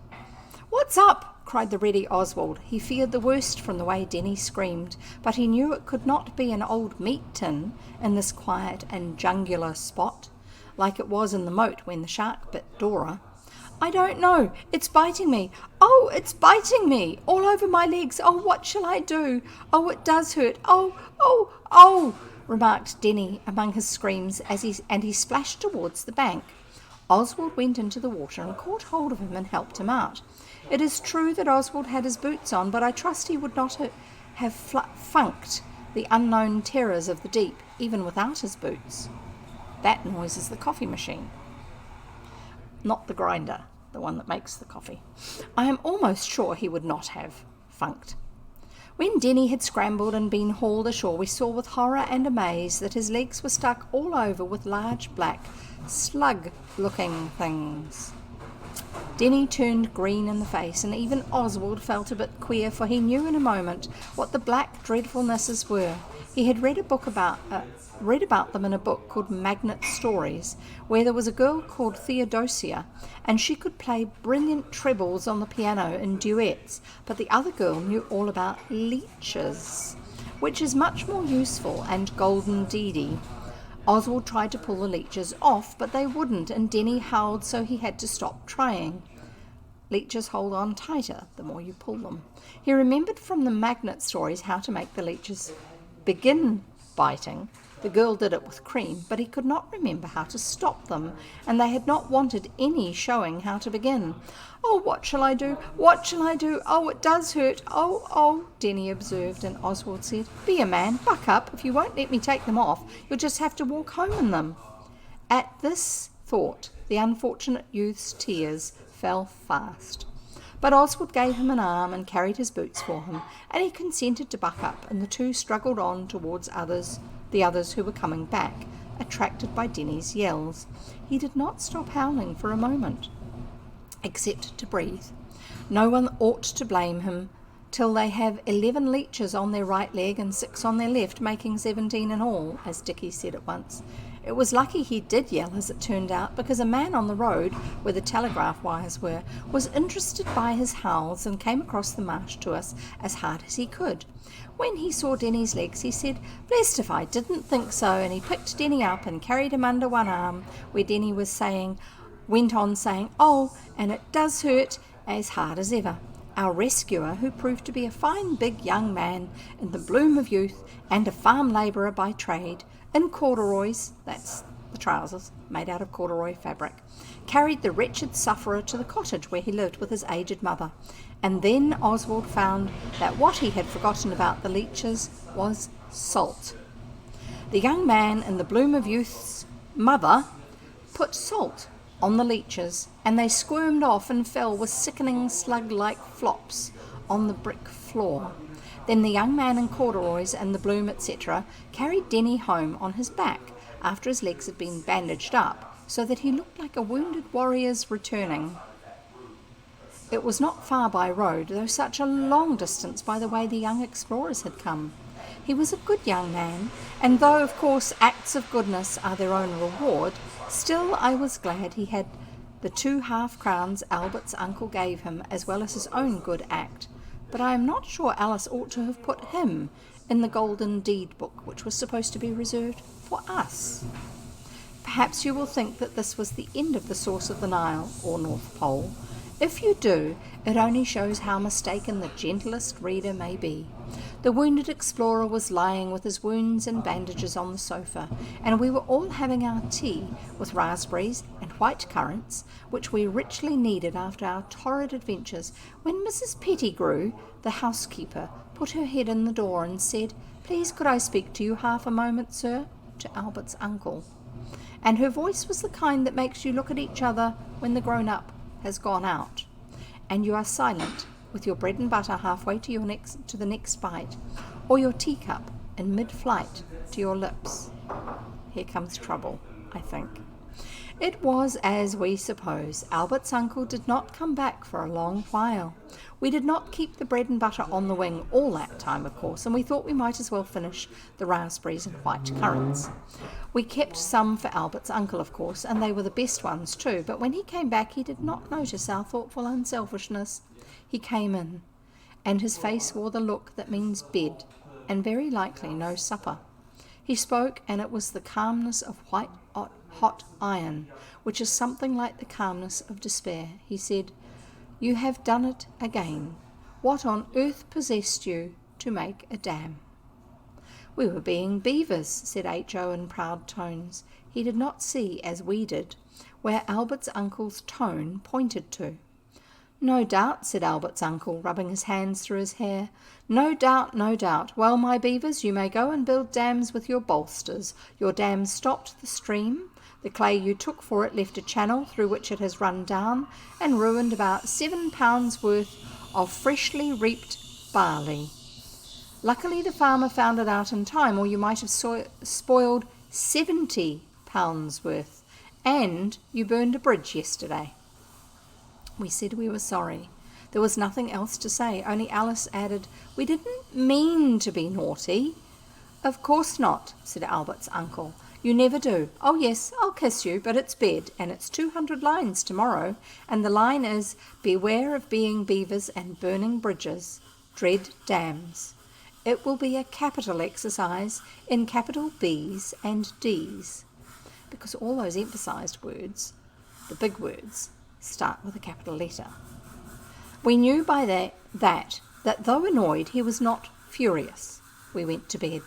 "What's up?" cried the ready Oswald. He feared the worst from the way Denny screamed, but he knew it could not be an old meat tin in this quiet and jungular spot, like it was in the moat when the shark bit Dora. "I don't know. It's biting me. Oh, it's biting me. All over my legs. Oh, what shall I do? Oh, it does hurt. Oh, oh, oh," remarked Denny among his screams as he splashed towards the bank. Oswald went into the water and caught hold of him and helped him out. It is true that Oswald had his boots on, but I trust he would not have funked the unknown terrors of the deep, even without his boots. That noise is the coffee machine, not the grinder, the one that makes the coffee. I am almost sure he would not have funked. When Denny had scrambled and been hauled ashore, we saw with horror and amaze that his legs were stuck all over with large black slug-looking things. Denny turned green in the face, and even Oswald felt a bit queer, for he knew in a moment what the black dreadfulnesses were. He had read about them in a book called Magnet Stories, where there was a girl called Theodosia, and she could play brilliant trebles on the piano in duets, but the other girl knew all about leeches, which is much more useful, and golden deedy. Oswald tried to pull the leeches off, but they wouldn't, and Denny howled, so he had to stop trying. Leeches hold on tighter the more you pull them. He remembered from the Magnet Stories how to make the leeches begin biting. The girl did it with cream, but he could not remember how to stop them, and they had not wanted any showing how to begin. "Oh, what shall I do? What shall I do? Oh, it does hurt. Oh, oh," Denny observed, and Oswald said, "Be a man, buck up. If you won't let me take them off, you'll just have to walk home in them." At this thought, the unfortunate youth's tears fell fast. But Oswald gave him an arm and carried his boots for him, and he consented to buck up, and the two struggled on towards the others who were coming back, attracted by Denny's yells. He did not stop howling for a moment, except to breathe. No one ought to blame him till they have 11 leeches on their right leg and 6 on their left, making 17 in all, as Dickie said at once. It was lucky he did yell, as it turned out, because a man on the road, where the telegraph wires were, was interested by his howls and came across the marsh to us as hard as he could. When he saw Denny's legs, he said, "Blessed if I didn't think so," and he picked Denny up and carried him under one arm, where Denny went on saying, "Oh, and it does hurt," as hard as ever. Our rescuer, who proved to be a fine big young man in the bloom of youth and a farm labourer by trade, in corduroys, that's the trousers, made out of corduroy fabric, carried the wretched sufferer to the cottage where he lived with his aged mother. And then Oswald found that what he had forgotten about the leeches was salt. The young man in the bloom of youth's mother put salt on the leeches, and they squirmed off and fell with sickening slug-like flops on the brick floor. Then the young man in corduroys and the bloom, etc., carried Denny home on his back after his legs had been bandaged up, so that he looked like a wounded warrior's returning. It was not far by road, though such a long distance by the way the young explorers had come. He was a good young man, and though, of course, acts of goodness are their own reward, still I was glad he had the 2 half-crowns Albert's uncle gave him, as well as his own good act. But I am not sure Alice ought to have put him in the Golden Deed book, which was supposed to be reserved for us. Perhaps you will think that this was the end of the source of the Nile, or North Pole. If you do, it only shows how mistaken the gentlest reader may be. The wounded explorer was lying with his wounds and bandages on the sofa, and we were all having our tea with raspberries and white currants, which we richly needed after our torrid adventures, when Mrs. Pettigrew, the housekeeper, put her head in the door and said, "Please could I speak to you half a moment, sir?" to Albert's uncle. And her voice was the kind that makes you look at each other when the grown-up has gone out, and you are silent with your bread and butter halfway to the next bite, or your teacup in mid-flight to your lips. Here comes trouble, I think. It was as we suppose. Albert's uncle did not come back for a long while. We did not keep the bread and butter on the wing all that time, of course, and we thought we might as well finish the raspberries and white currants. We kept some for Albert's uncle, of course, and they were the best ones too, but when he came back he did not notice our thoughtful unselfishness. He came in, and his face wore the look that means bed, and very likely no supper. He spoke, and it was the calmness of white hot iron, which is something like the calmness of despair. He said, "You have done it again. What on earth possessed you to make a dam?" "We were being beavers," said H.O. in proud tones. He did not see, as we did, where Albert's uncle's tone pointed to. "No doubt," said Albert's uncle, rubbing his hands through his hair. "No doubt, no doubt. Well, my beavers, you may go and build dams with your bolsters. Your dam stopped the stream. The clay you took for it left a channel through which it has run down and ruined about 7 pounds worth of freshly reaped barley. Luckily the farmer found it out in time, or you might have spoiled 70 pounds worth. And you burned a bridge yesterday." We said we were sorry. There was nothing else to say, only Alice added, "We didn't mean to be naughty." Of course not, said Albert's uncle. You never do. Oh yes, I'll kiss you, but it's bed, and it's 200 lines tomorrow, and the line is, beware of being beavers and burning bridges, dread dams. It will be a capital exercise in capital B's and D's, because all those emphasised words, the big words, start with a capital letter. We knew by that though annoyed, he was not furious. We went to bed.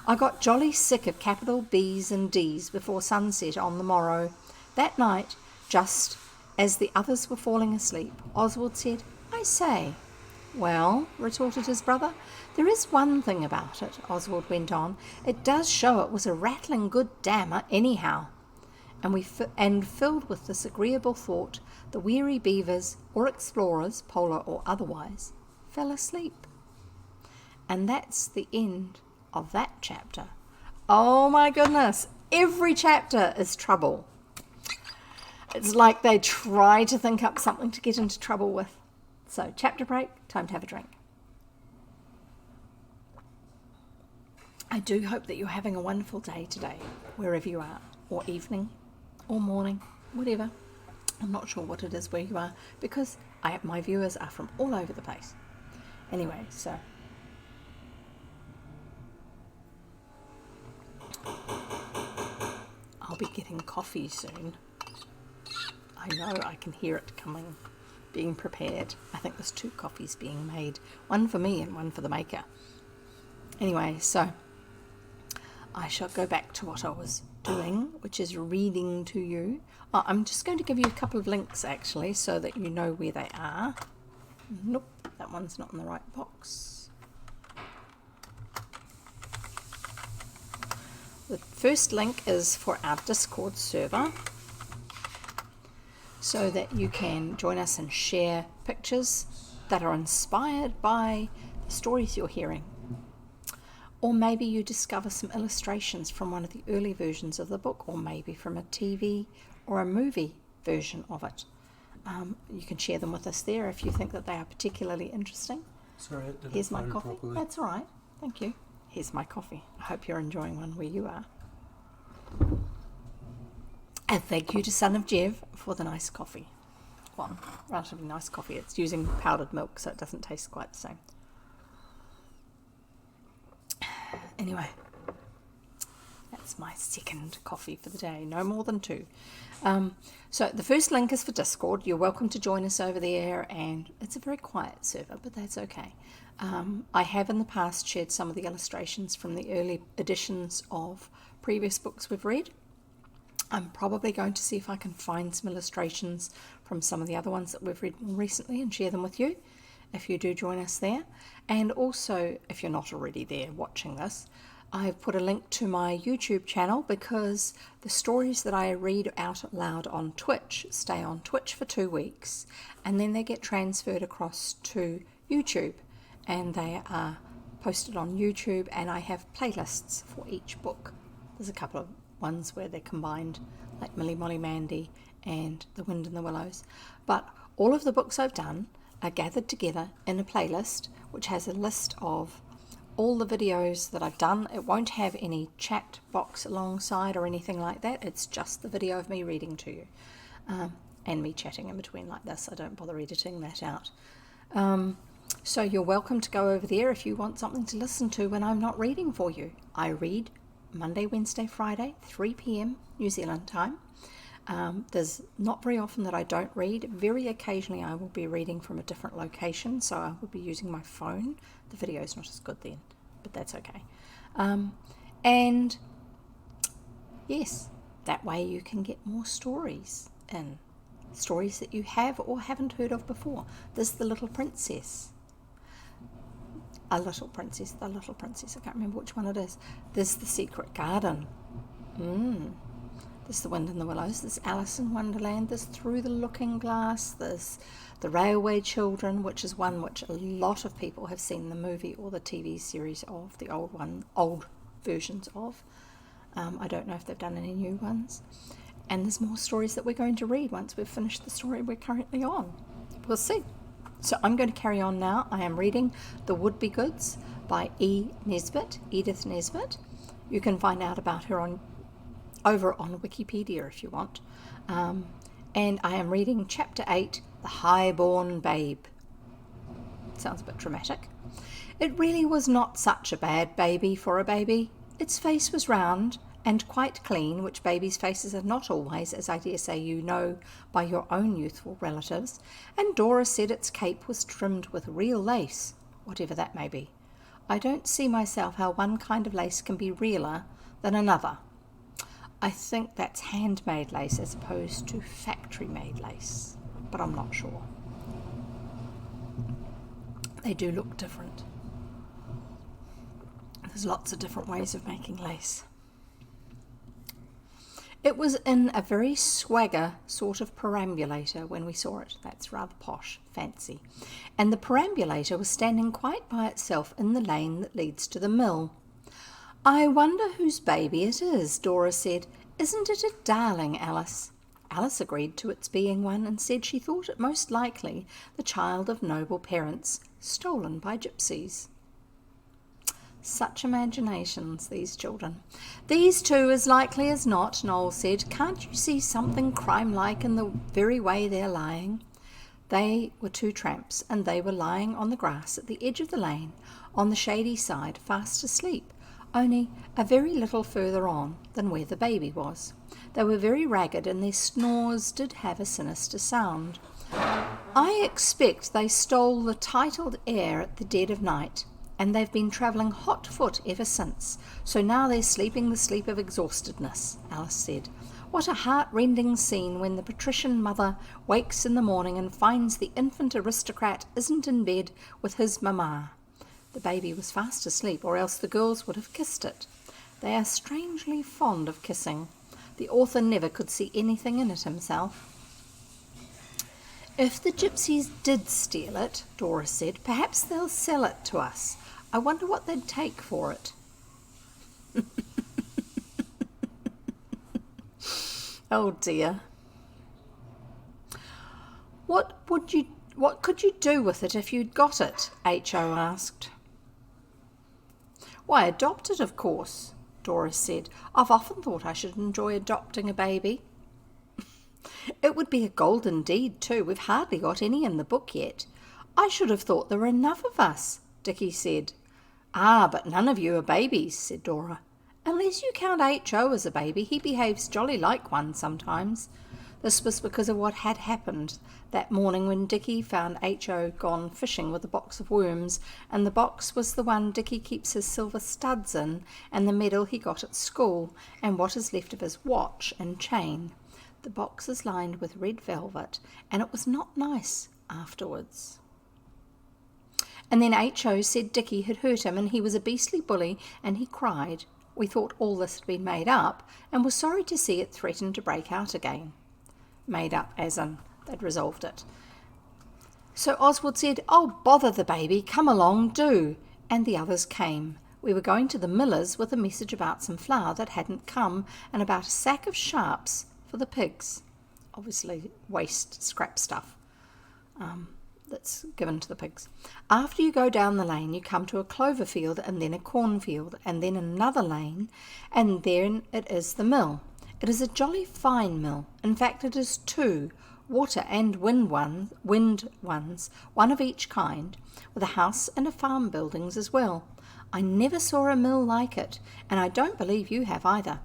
I got jolly sick of capital B's and D's before sunset on the morrow. That night, just as the others were falling asleep, Oswald said, I say. Well, retorted his brother, there is one thing about it, Oswald went on. It does show it was a rattling good dammer anyhow. And filled with this agreeable thought, the weary beavers, or explorers, polar or otherwise, fell asleep. And that's the end of that chapter. Oh my goodness, every chapter is trouble. It's like they try to think up something to get into trouble with. So, chapter break, time to have a drink. I do hope that you're having a wonderful day today, wherever you are, or evening, or morning, whatever. I'm not sure what it is where you are, because my viewers are from all over the place. Anyway, so I'll be getting coffee soon. I know, I can hear it coming, being prepared. I think there's 2 coffees being made, one for me and one for the maker. Anyway, so I shall go back to what I was doing, which is reading to you. I'm just going to give you a couple of links actually so that you know where they are. Nope, that one's not in the right box. The first link is for our Discord server so that you can join us and share pictures that are inspired by the stories you're hearing. Or maybe you discover some illustrations from one of the early versions of the book, or maybe from a TV or a movie version of it. You can share them with us there if you think that they are particularly interesting. Sorry, I didn't Here's my find it coffee. properly. That's all right. Thank you. Here's my coffee. I hope you're enjoying one where you are. And thank you to Son of Jev for the nice coffee. Well, relatively nice coffee. It's using powdered milk, so it doesn't taste quite the same. Anyway, that's my second coffee for the day. No more than 2. So the first link is for Discord. You're welcome to join us over there, and it's a very quiet server, but that's okay. I have in the past shared some of the illustrations from the early editions of previous books we've read. I'm probably going to see if I can find some illustrations from some of the other ones that we've read more recently and share them with you if you do join us there. And also, if you're not already there watching this, I've put a link to my YouTube channel because the stories that I read out loud on Twitch stay on Twitch for 2 weeks and then they get transferred across to YouTube and they are posted on YouTube, and I have playlists for each book. There's a couple of ones where they're combined, like Millie Molly Mandy and The Wind in the Willows, but all of the books I've done are gathered together in a playlist which has a list of all the videos that I've done. It won't have any chat box alongside or anything like that. It's just the video of me reading to you and me chatting in between like this. I don't bother editing that out. So you're welcome to go over there if you want something to listen to when I'm not reading for you. I read Monday, Wednesday, Friday, 3 p.m. New Zealand time. There's not very often that I don't read. Very occasionally I will be reading from a different location, so I will be using my phone. The video's not as good then, but that's okay. And yes, that way you can get more stories in. Stories that you have or haven't heard of before. There's The Little Princess. The Little Princess, I can't remember which one it is. There's The Secret Garden. There's The Wind in the Willows, there's Alice in Wonderland, there's Through the Looking Glass, there's The Railway Children, which is one which a lot of people have seen the movie or the TV series of, the old versions of. I don't know if they've done any new ones. And there's more stories that we're going to read once we've finished the story we're currently on. We'll see. So I'm going to carry on now. I am reading The Wouldbegoods by E Nesbit, Edith Nesbit. You can find out about her over on Wikipedia if you want. And I am reading Chapter 8, The Highborn Babe. Sounds a bit dramatic. It really was not such a bad baby for a baby. Its face was round and quite clean, which babies' faces are not always, as I dare say you know by your own youthful relatives, and Dora said its cape was trimmed with real lace, whatever that may be. I don't see myself how one kind of lace can be realer than another. I think that's handmade lace as opposed to factory-made lace, but I'm not sure. They do look different. There's lots of different ways of making lace. It was in a very swagger sort of perambulator when we saw it. That's rather posh, fancy. And the perambulator was standing quite by itself in the lane that leads to the mill. I wonder whose baby it is, Dora said. Isn't it a darling, Alice? Alice agreed to its being one and said she thought it most likely the child of noble parents, stolen by gypsies. Such imaginations, these children. These two, as likely as not, Noel said. Can't you see something crime-like in the very way they're lying? They were two tramps, and they were lying on the grass at the edge of the lane, on the shady side, fast asleep, only a very little further on than where the baby was. They were very ragged, and their snores did have a sinister sound. I expect they stole the titled air at the dead of night, and they've been travelling hot foot ever since, so now they're sleeping the sleep of exhaustedness, Alice said. What a heart-rending scene when the patrician mother wakes in the morning and finds the infant aristocrat isn't in bed with his mamma. The baby was fast asleep, or else the girls would have kissed it. They are strangely fond of kissing. The author never could see anything in it himself. If the gypsies did steal it, Dora said, perhaps they'll sell it to us. I wonder what they'd take for it. Oh dear. What could you do with it if you'd got it? H.O. asked. Why, adopt it, of course, Dora said. I've often thought I should enjoy adopting a baby. It would be a golden deed, too. We've hardly got any in the book yet. I should have thought there were enough of us, Dicky said. Ah, but none of you are babies, said Dora. Unless you count H.O. as a baby, he behaves jolly like one sometimes. This was because of what had happened that morning when Dicky found H.O. gone fishing with a box of worms, and the box was the one Dicky keeps his silver studs in, and the medal he got at school, and what is left of his watch and chain. The box is lined with red velvet, and it was not nice afterwards. And then H.O. said Dicky had hurt him, and he was a beastly bully, and he cried. We thought all this had been made up, and were sorry to see it threaten to break out again. Made up, as in they'd resolved it. So Oswald said, Oh, bother the baby, come along, do. And the others came. We were going to the miller's with a message about some flour that hadn't come, and about a sack of sharps for the pigs. Obviously waste, scrap stuff. That's given to the pigs. After you go down the lane, you come to a clover field and then a cornfield and then another lane, and then it is the mill. It is a jolly fine mill. In fact, it is two, water and wind ones, one of each kind, with a house and a farm buildings as well. I never saw a mill like it, and I don't believe you have either.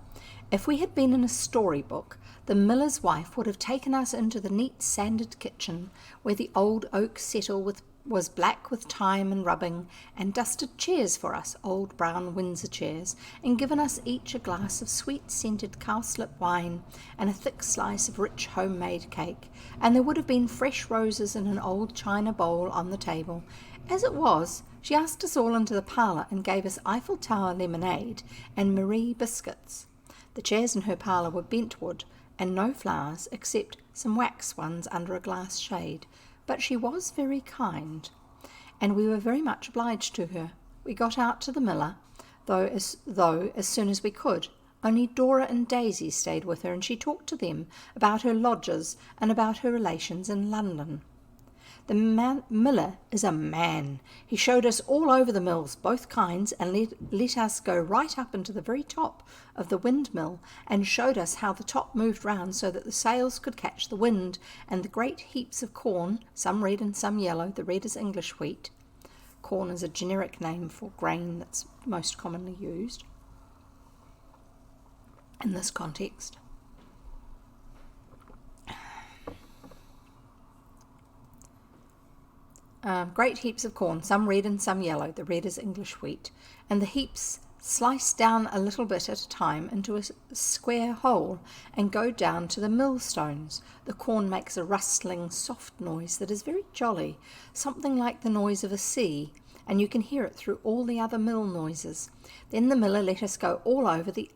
If we had been in a storybook, the miller's wife would have taken us into the neat sanded kitchen, where the old oak settle was black with time and rubbing, and dusted chairs for us, old brown Windsor chairs, and given us each a glass of sweet-scented cowslip wine and a thick slice of rich homemade cake, and there would have been fresh roses in an old china bowl on the table. As it was, she asked us all into the parlour and gave us Eiffel Tower lemonade and Marie biscuits. The chairs in her parlour were bentwood, and no flowers except some wax ones under a glass shade, but she was very kind, and we were very much obliged to her. We got out to the miller, though as soon as we could. Only Dora and Daisy stayed with her, and she talked to them about her lodgers and about her relations in London. The miller is a man. He showed us all over the mills, both kinds, and let us go right up into the very top of the windmill, and showed us how the top moved round so that the sails could catch the wind, and the great heaps of corn, some red and some yellow. The red is English wheat. Corn is a generic name for grain that's most commonly used in this context. Great heaps of corn, some red and some yellow. The red is English wheat. And the heaps slice down a little bit at a time into a square hole and go down to the millstones. The corn makes a rustling, soft noise that is very jolly, something like the noise of a sea, and you can hear it through all the other mill noises. Then the miller let us go all over the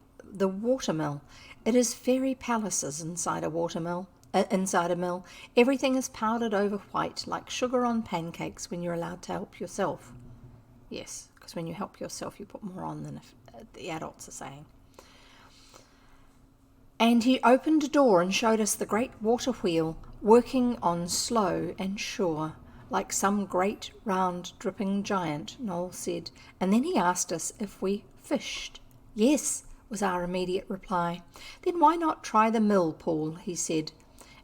watermill. It is fairy palaces inside a watermill. Inside a mill, everything is powdered over white, like sugar on pancakes when you're allowed to help yourself. Yes, because when you help yourself, you put more on than if the adults are saying. And he opened a door and showed us the great water wheel working on slow and sure, like some great round dripping giant, Noel said. And then he asked us if we fished. Yes, was our immediate reply. Then why not try the mill pool, he said.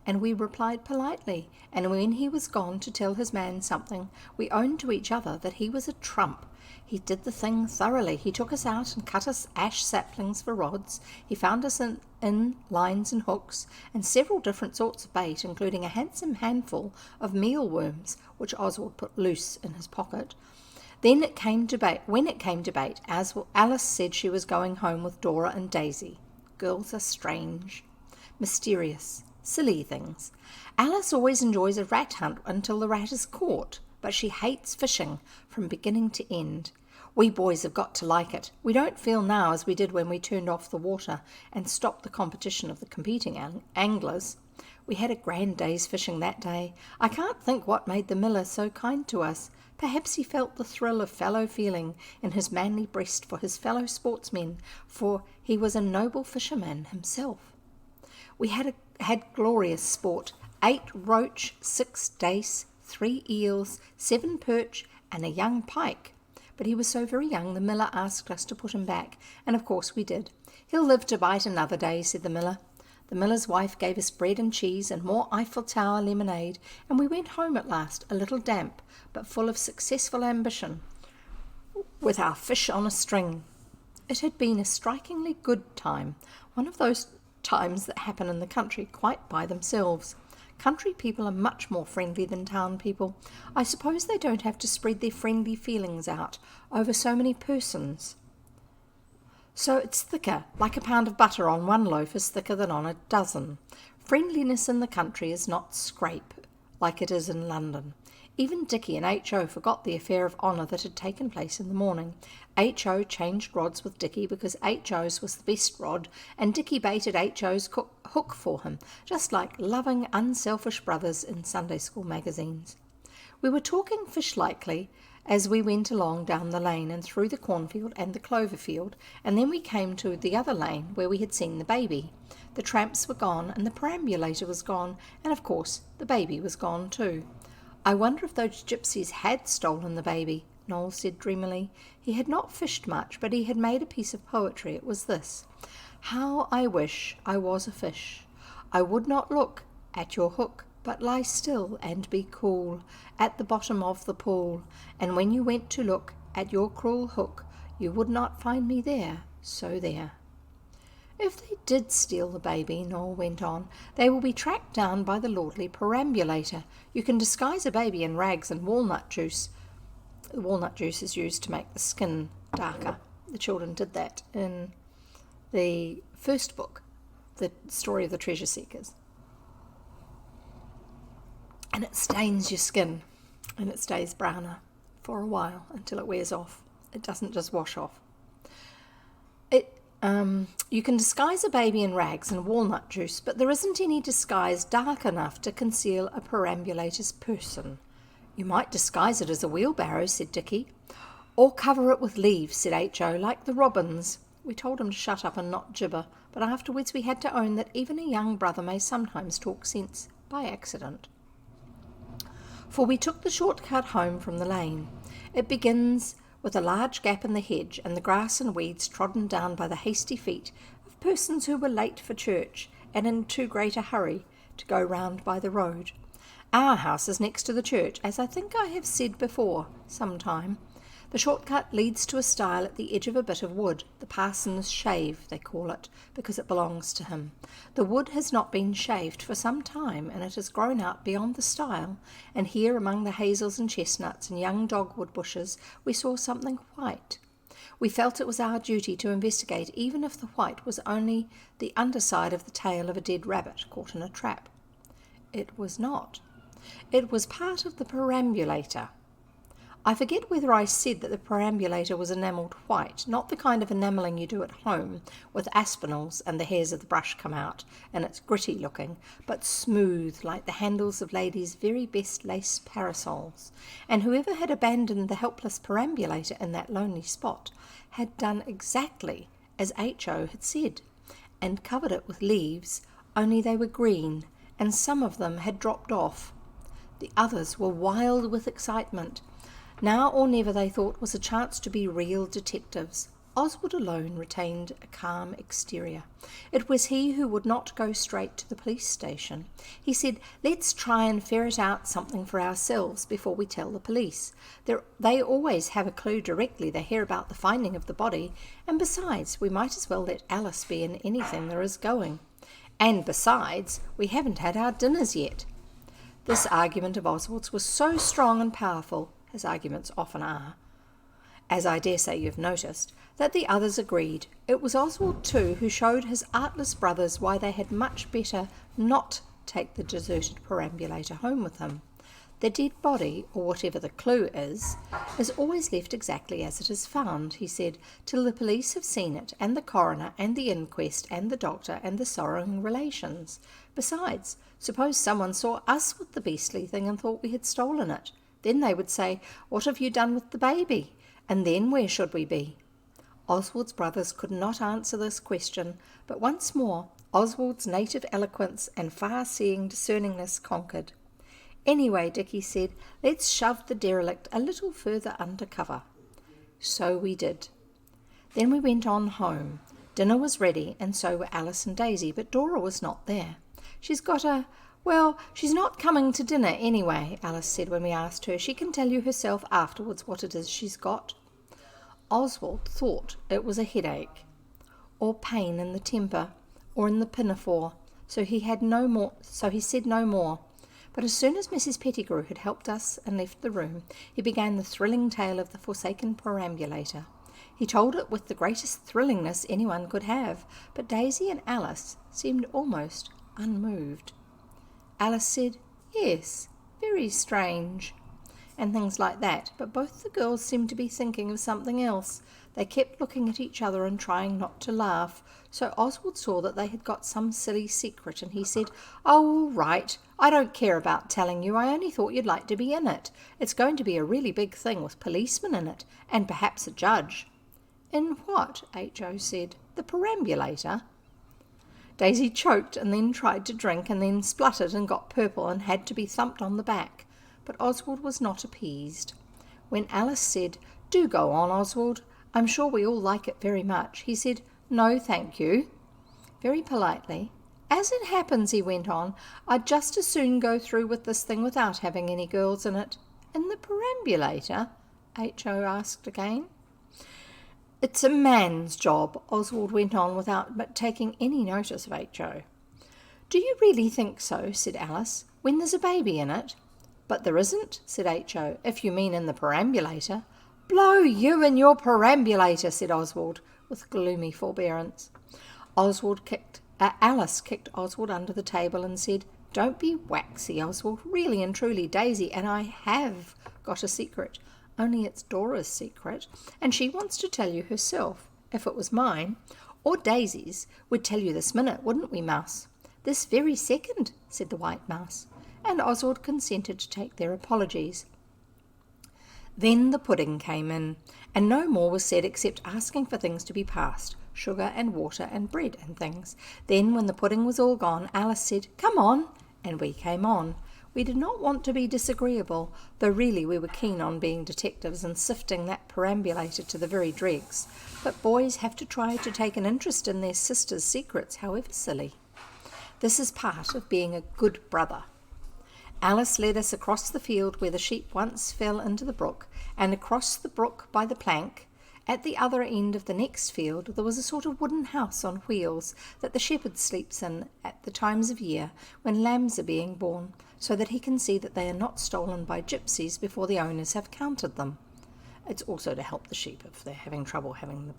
And we replied politely, and when he was gone to tell his man something, we owned to each other that he was a trump. He did the thing thoroughly. He took us out and cut us ash saplings for rods. He found us in lines and hooks, and several different sorts of bait, including a handsome handful of mealworms, which Oswald put loose in his pocket. When it came to bait, Alice said she was going home with Dora and Daisy. Girls are strange, mysterious, silly things. Alice always enjoys a rat hunt until the rat is caught, but she hates fishing from beginning to end. We boys have got to like it. We don't feel now as we did when we turned off the water and stopped the competition of the competing anglers. We had a grand day's fishing that day. I can't think what made the miller so kind to us. Perhaps he felt the thrill of fellow feeling in his manly breast for his fellow sportsmen, for he was a noble fisherman himself. We had glorious sport. 8 roach, 6 dace, 3 eels, 7 perch, and a young pike. But he was so very young, the miller asked us to put him back, and of course we did. He'll live to bite another day, said the miller. The miller's wife gave us bread and cheese and more Eiffel Tower lemonade, and we went home at last, a little damp, but full of successful ambition, with our fish on a string. It had been a strikingly good time, one of those times that happen in the country quite by themselves. Country people are much more friendly than town people. I suppose they don't have to spread their friendly feelings out over so many persons. So it's thicker, like a pound of butter on one loaf is thicker than on a dozen. Friendliness in the country is not scrape, like it is in London. Even Dicky and H.O. forgot the affair of honour that had taken place in the morning. H.O. changed rods with Dicky because H.O.'s was the best rod, and Dicky baited H.O.'s hook for him, just like loving, unselfish brothers in Sunday school magazines. We were talking fish-likely as we went along down the lane and through the cornfield and the clover field, and then we came to the other lane where we had seen the baby. The tramps were gone, and the perambulator was gone, and of course the baby was gone too. I wonder if those gypsies had stolen the baby, Noel said dreamily. He had not fished much, but he had made a piece of poetry. It was this: How I wish I was a fish. I would not look at your hook, but lie still and be cool at the bottom of the pool. And when you went to look at your cruel hook, you would not find me there, so there. If they did steal the baby, Noel went on, they will be tracked down by the lordly perambulator. You can disguise a baby in rags and walnut juice. The walnut juice is used to make the skin darker. The children did that in the first book, The Story of the Treasure Seekers. And it stains your skin, and it stays browner for a while until it wears off. It doesn't just wash off. You can disguise a baby in rags and walnut juice, but there isn't any disguise dark enough to conceal a perambulator's person. You might disguise it as a wheelbarrow, said Dicky. Or cover it with leaves, said H.O., like the robins. We told him to shut up and not gibber, but afterwards we had to own that even a young brother may sometimes talk sense by accident. for we took the shortcut home from the lane. It begins with a large gap in the hedge and the grass and weeds trodden down by the hasty feet of persons who were late for church and in too great a hurry to go round by the road. Our house is next to the church, as I think I have said before some time. The shortcut leads to a stile at the edge of a bit of wood, the parson's shave, they call it, because it belongs to him. The wood has not been shaved for some time, and it has grown out beyond the stile, and here among the hazels and chestnuts and young dogwood bushes we saw something white. We felt it was our duty to investigate, even if the white was only the underside of the tail of a dead rabbit caught in a trap. It was not. It was part of the perambulator. I forget whether I said that the perambulator was enamelled white, not the kind of enamelling you do at home, with aspinalls and the hairs of the brush come out, and it's gritty looking, but smooth like the handles of ladies' very best lace parasols, and whoever had abandoned the helpless perambulator in that lonely spot had done exactly as H.O. had said, and covered it with leaves, only they were green, and some of them had dropped off. The others were wild with excitement. Now or never, they thought, was a chance to be real detectives. Oswald alone retained a calm exterior. It was he who would not go straight to the police station. He said, "Let's try and ferret out something for ourselves before we tell the police. They always have a clue directly they hear about the finding of the body, and besides, we might as well let Alice be in anything there is going. And besides, we haven't had our dinners yet." This argument of Oswald's was so strong and powerful, as arguments often are, as I dare say you've noticed, that the others agreed. It was Oswald, too, who showed his artless brothers why they had much better not take the deserted perambulator home with him. The dead body, or whatever the clue is always left exactly as it is found, he said, till the police have seen it, and the coroner, and the inquest, and the doctor, and the sorrowing relations. Besides, suppose someone saw us with the beastly thing and thought we had stolen it. Then they would say, "What have you done with the baby?" And then where should we be? Oswald's brothers could not answer this question, but once more Oswald's native eloquence and far-seeing discerningness conquered. "Anyway," Dickie said, "let's shove the derelict a little further under cover." So we did. Then we went on home. Dinner was ready, and so were Alice and Daisy, but Dora was not there. "She's not coming to dinner anyway," Alice said when we asked her. "She can tell you herself afterwards what it is she's got." Oswald thought it was a headache, or pain in the temper, or in the pinafore, so he said no more. But as soon as Mrs. Pettigrew had helped us and left the room, he began the thrilling tale of the forsaken perambulator. He told it with the greatest thrillingness anyone could have, but Daisy and Alice seemed almost unmoved. Alice said, "Yes, very strange," and things like that, but both the girls seemed to be thinking of something else. They kept looking at each other and trying not to laugh, so Oswald saw that they had got some silly secret, and he said, "Oh, all right, I don't care about telling you. I only thought you'd like to be in it. It's going to be a really big thing with policemen in it, and perhaps a judge." "In what?" H.O. said. "The perambulator?" Daisy choked and then tried to drink and then spluttered and got purple and had to be thumped on the back. But Oswald was not appeased. When Alice said, "Do go on, Oswald. I'm sure we all like it very much," he said, "No, thank you," very politely. "As it happens," he went on, "I'd just as soon go through with this thing without having any girls in it." "In the perambulator?" H.O. asked again. "It's a man's job," Oswald went on without taking any notice of H.O. "Do you really think so?" said Alice, "when there's a baby in it?" "But there isn't," said H.O., "if you mean in the perambulator." "Blow you and your perambulator," said Oswald, with gloomy forbearance. Alice kicked Oswald under the table and said, "Don't be waxy, Oswald. Really and truly, Daisy and I have got a secret. Only it's Dora's secret, and she wants to tell you herself. If it was mine, or Daisy's, we'd tell you this minute, wouldn't we, Mouse?" "This very second," said the White Mouse, and Oswald consented to take their apologies. Then the pudding came in, and no more was said except asking for things to be passed, sugar and water and bread and things. Then, when the pudding was all gone, Alice said, "Come on," and we came on. We did not want to be disagreeable, though really we were keen on being detectives and sifting that perambulator to the very dregs. But boys have to try to take an interest in their sisters' secrets, however silly. This is part of being a good brother. Alice led us across the field where the sheep once fell into the brook, and across the brook by the plank. At the other end of the next field there was a sort of wooden house on wheels that the shepherd sleeps in at the times of year when lambs are being born, so that he can see that they are not stolen by gypsies before the owners have counted them. It's also to help the sheep if they're having trouble having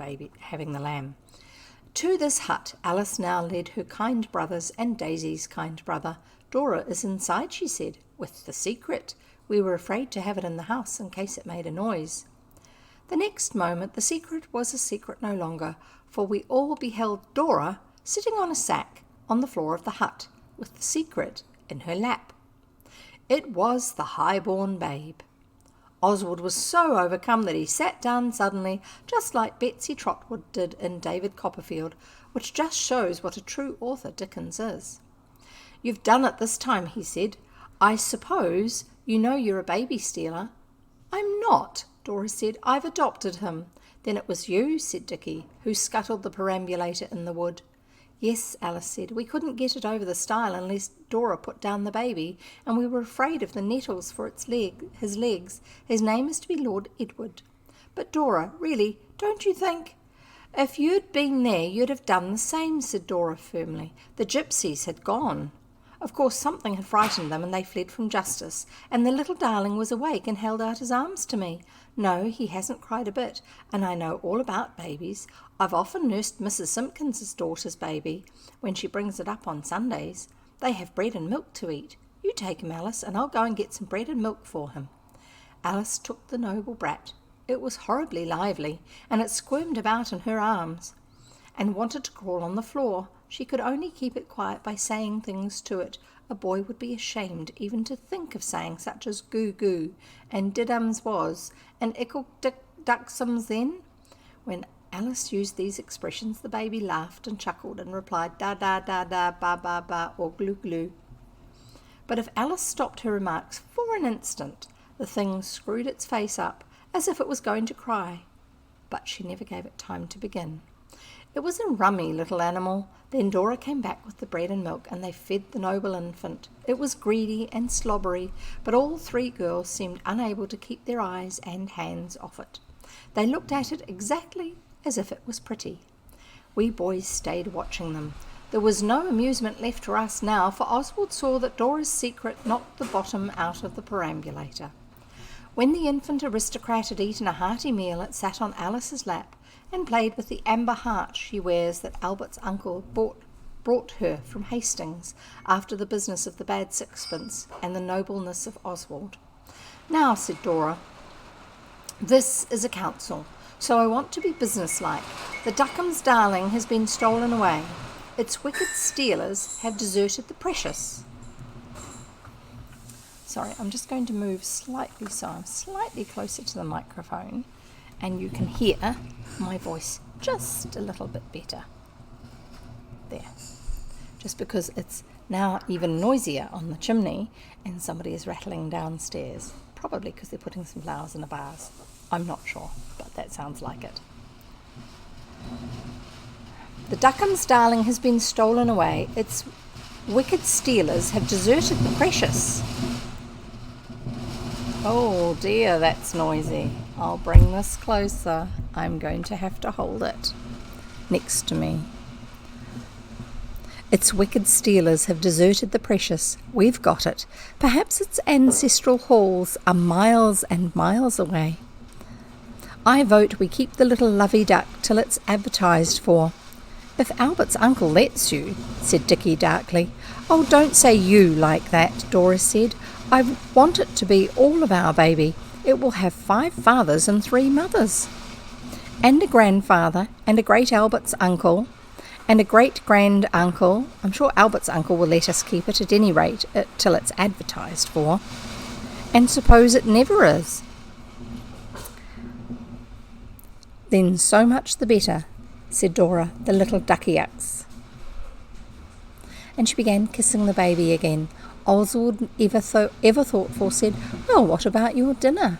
the lamb. To this hut Alice now led her kind brothers and Daisy's kind brother. Dora is inside, she said, with the secret. We were afraid to have it in the house in case it made a noise. The next moment the secret was a secret no longer, for we all beheld Dora sitting on a sack on the floor of the hut, with the secret in her lap. It was the high-born babe. Oswald was so overcome that he sat down suddenly, just like Betsy Trotwood did in David Copperfield, which just shows what a true author Dickens is. "You've done it this time," he said. "I suppose you know you're a baby stealer." "I'm not," Dora said. "I've adopted him." "Then it was you," said Dicky, "who scuttled the perambulator in the wood." "Yes," Alice said. "We couldn't get it over the stile unless Dora put down the baby, and we were afraid of the nettles for his legs. His name is to be Lord Edward." "But Dora, really, don't you think—" "If you'd been there you'd have done the same," said Dora firmly. "The gypsies had gone. Of course something had frightened them and they fled from justice, and the little darling was awake and held out his arms to me. No, he hasn't cried a bit, and I know all about babies. I've often nursed Mrs. Simpkins's daughter's baby when she brings it up on Sundays. They have bread and milk to eat. You take him, Alice, and I'll go and get some bread and milk for him." Alice took the noble brat. It was horribly lively, and it squirmed about in her arms and wanted to crawl on the floor. She could only keep it quiet by saying things to it. A boy would be ashamed even to think of saying such as goo goo, and didums was, and ickle dick ducksums then. When Alice used these expressions the baby laughed and chuckled and replied da da da da ba ba ba or glue glue. But if Alice stopped her remarks for an instant, the thing screwed its face up as if it was going to cry. But she never gave it time to begin. It was a rummy little animal. Then Dora came back with the bread and milk, and they fed the noble infant. It was greedy and slobbery, but all three girls seemed unable to keep their eyes and hands off it. They looked at it exactly as if it was pretty. We boys stayed watching them. There was no amusement left for us now, for Oswald saw that Dora's secret knocked the bottom out of the perambulator. When the infant aristocrat had eaten a hearty meal, it sat on Alice's lap and played with the amber heart she wears that Albert's uncle brought her from Hastings after the business of the bad sixpence and the nobleness of Oswald. "Now," said Dora, "this is a council, so I want to be businesslike. The Duckham's darling has been stolen away. Its wicked stealers have deserted the precious." Sorry, I'm just going to move slightly so I'm slightly closer to the microphone and you can hear my voice just a little bit better. There. Just because it's now even noisier on the chimney and somebody is rattling downstairs. Probably because they're putting some flowers in a vase. I'm not sure, but that sounds like it. "The Duckham's darling has been stolen away. Its wicked stealers have deserted the precious." Oh dear, that's noisy. I'll bring this closer. I'm going to have to hold it next to me. "Its wicked stealers have deserted the precious. We've got it. Perhaps its ancestral halls are miles and miles away. I vote we keep the little lovey duck till it's advertised for." "If Albert's uncle lets you," said Dicky darkly. "Oh, don't say you like that," Dora said. "I want it to be all of our baby. It will have 5 fathers and 3 mothers, and a grandfather, and a great Albert's uncle, and a great-grand uncle. I'm sure Albert's uncle will let us keep it at any rate till it's advertised for. And suppose it never is?" "Then so much the better," said Dora, the little ducky-ucks. and she began kissing the baby again. Oswald, ever thoughtful, said, "Well, what about your dinner?"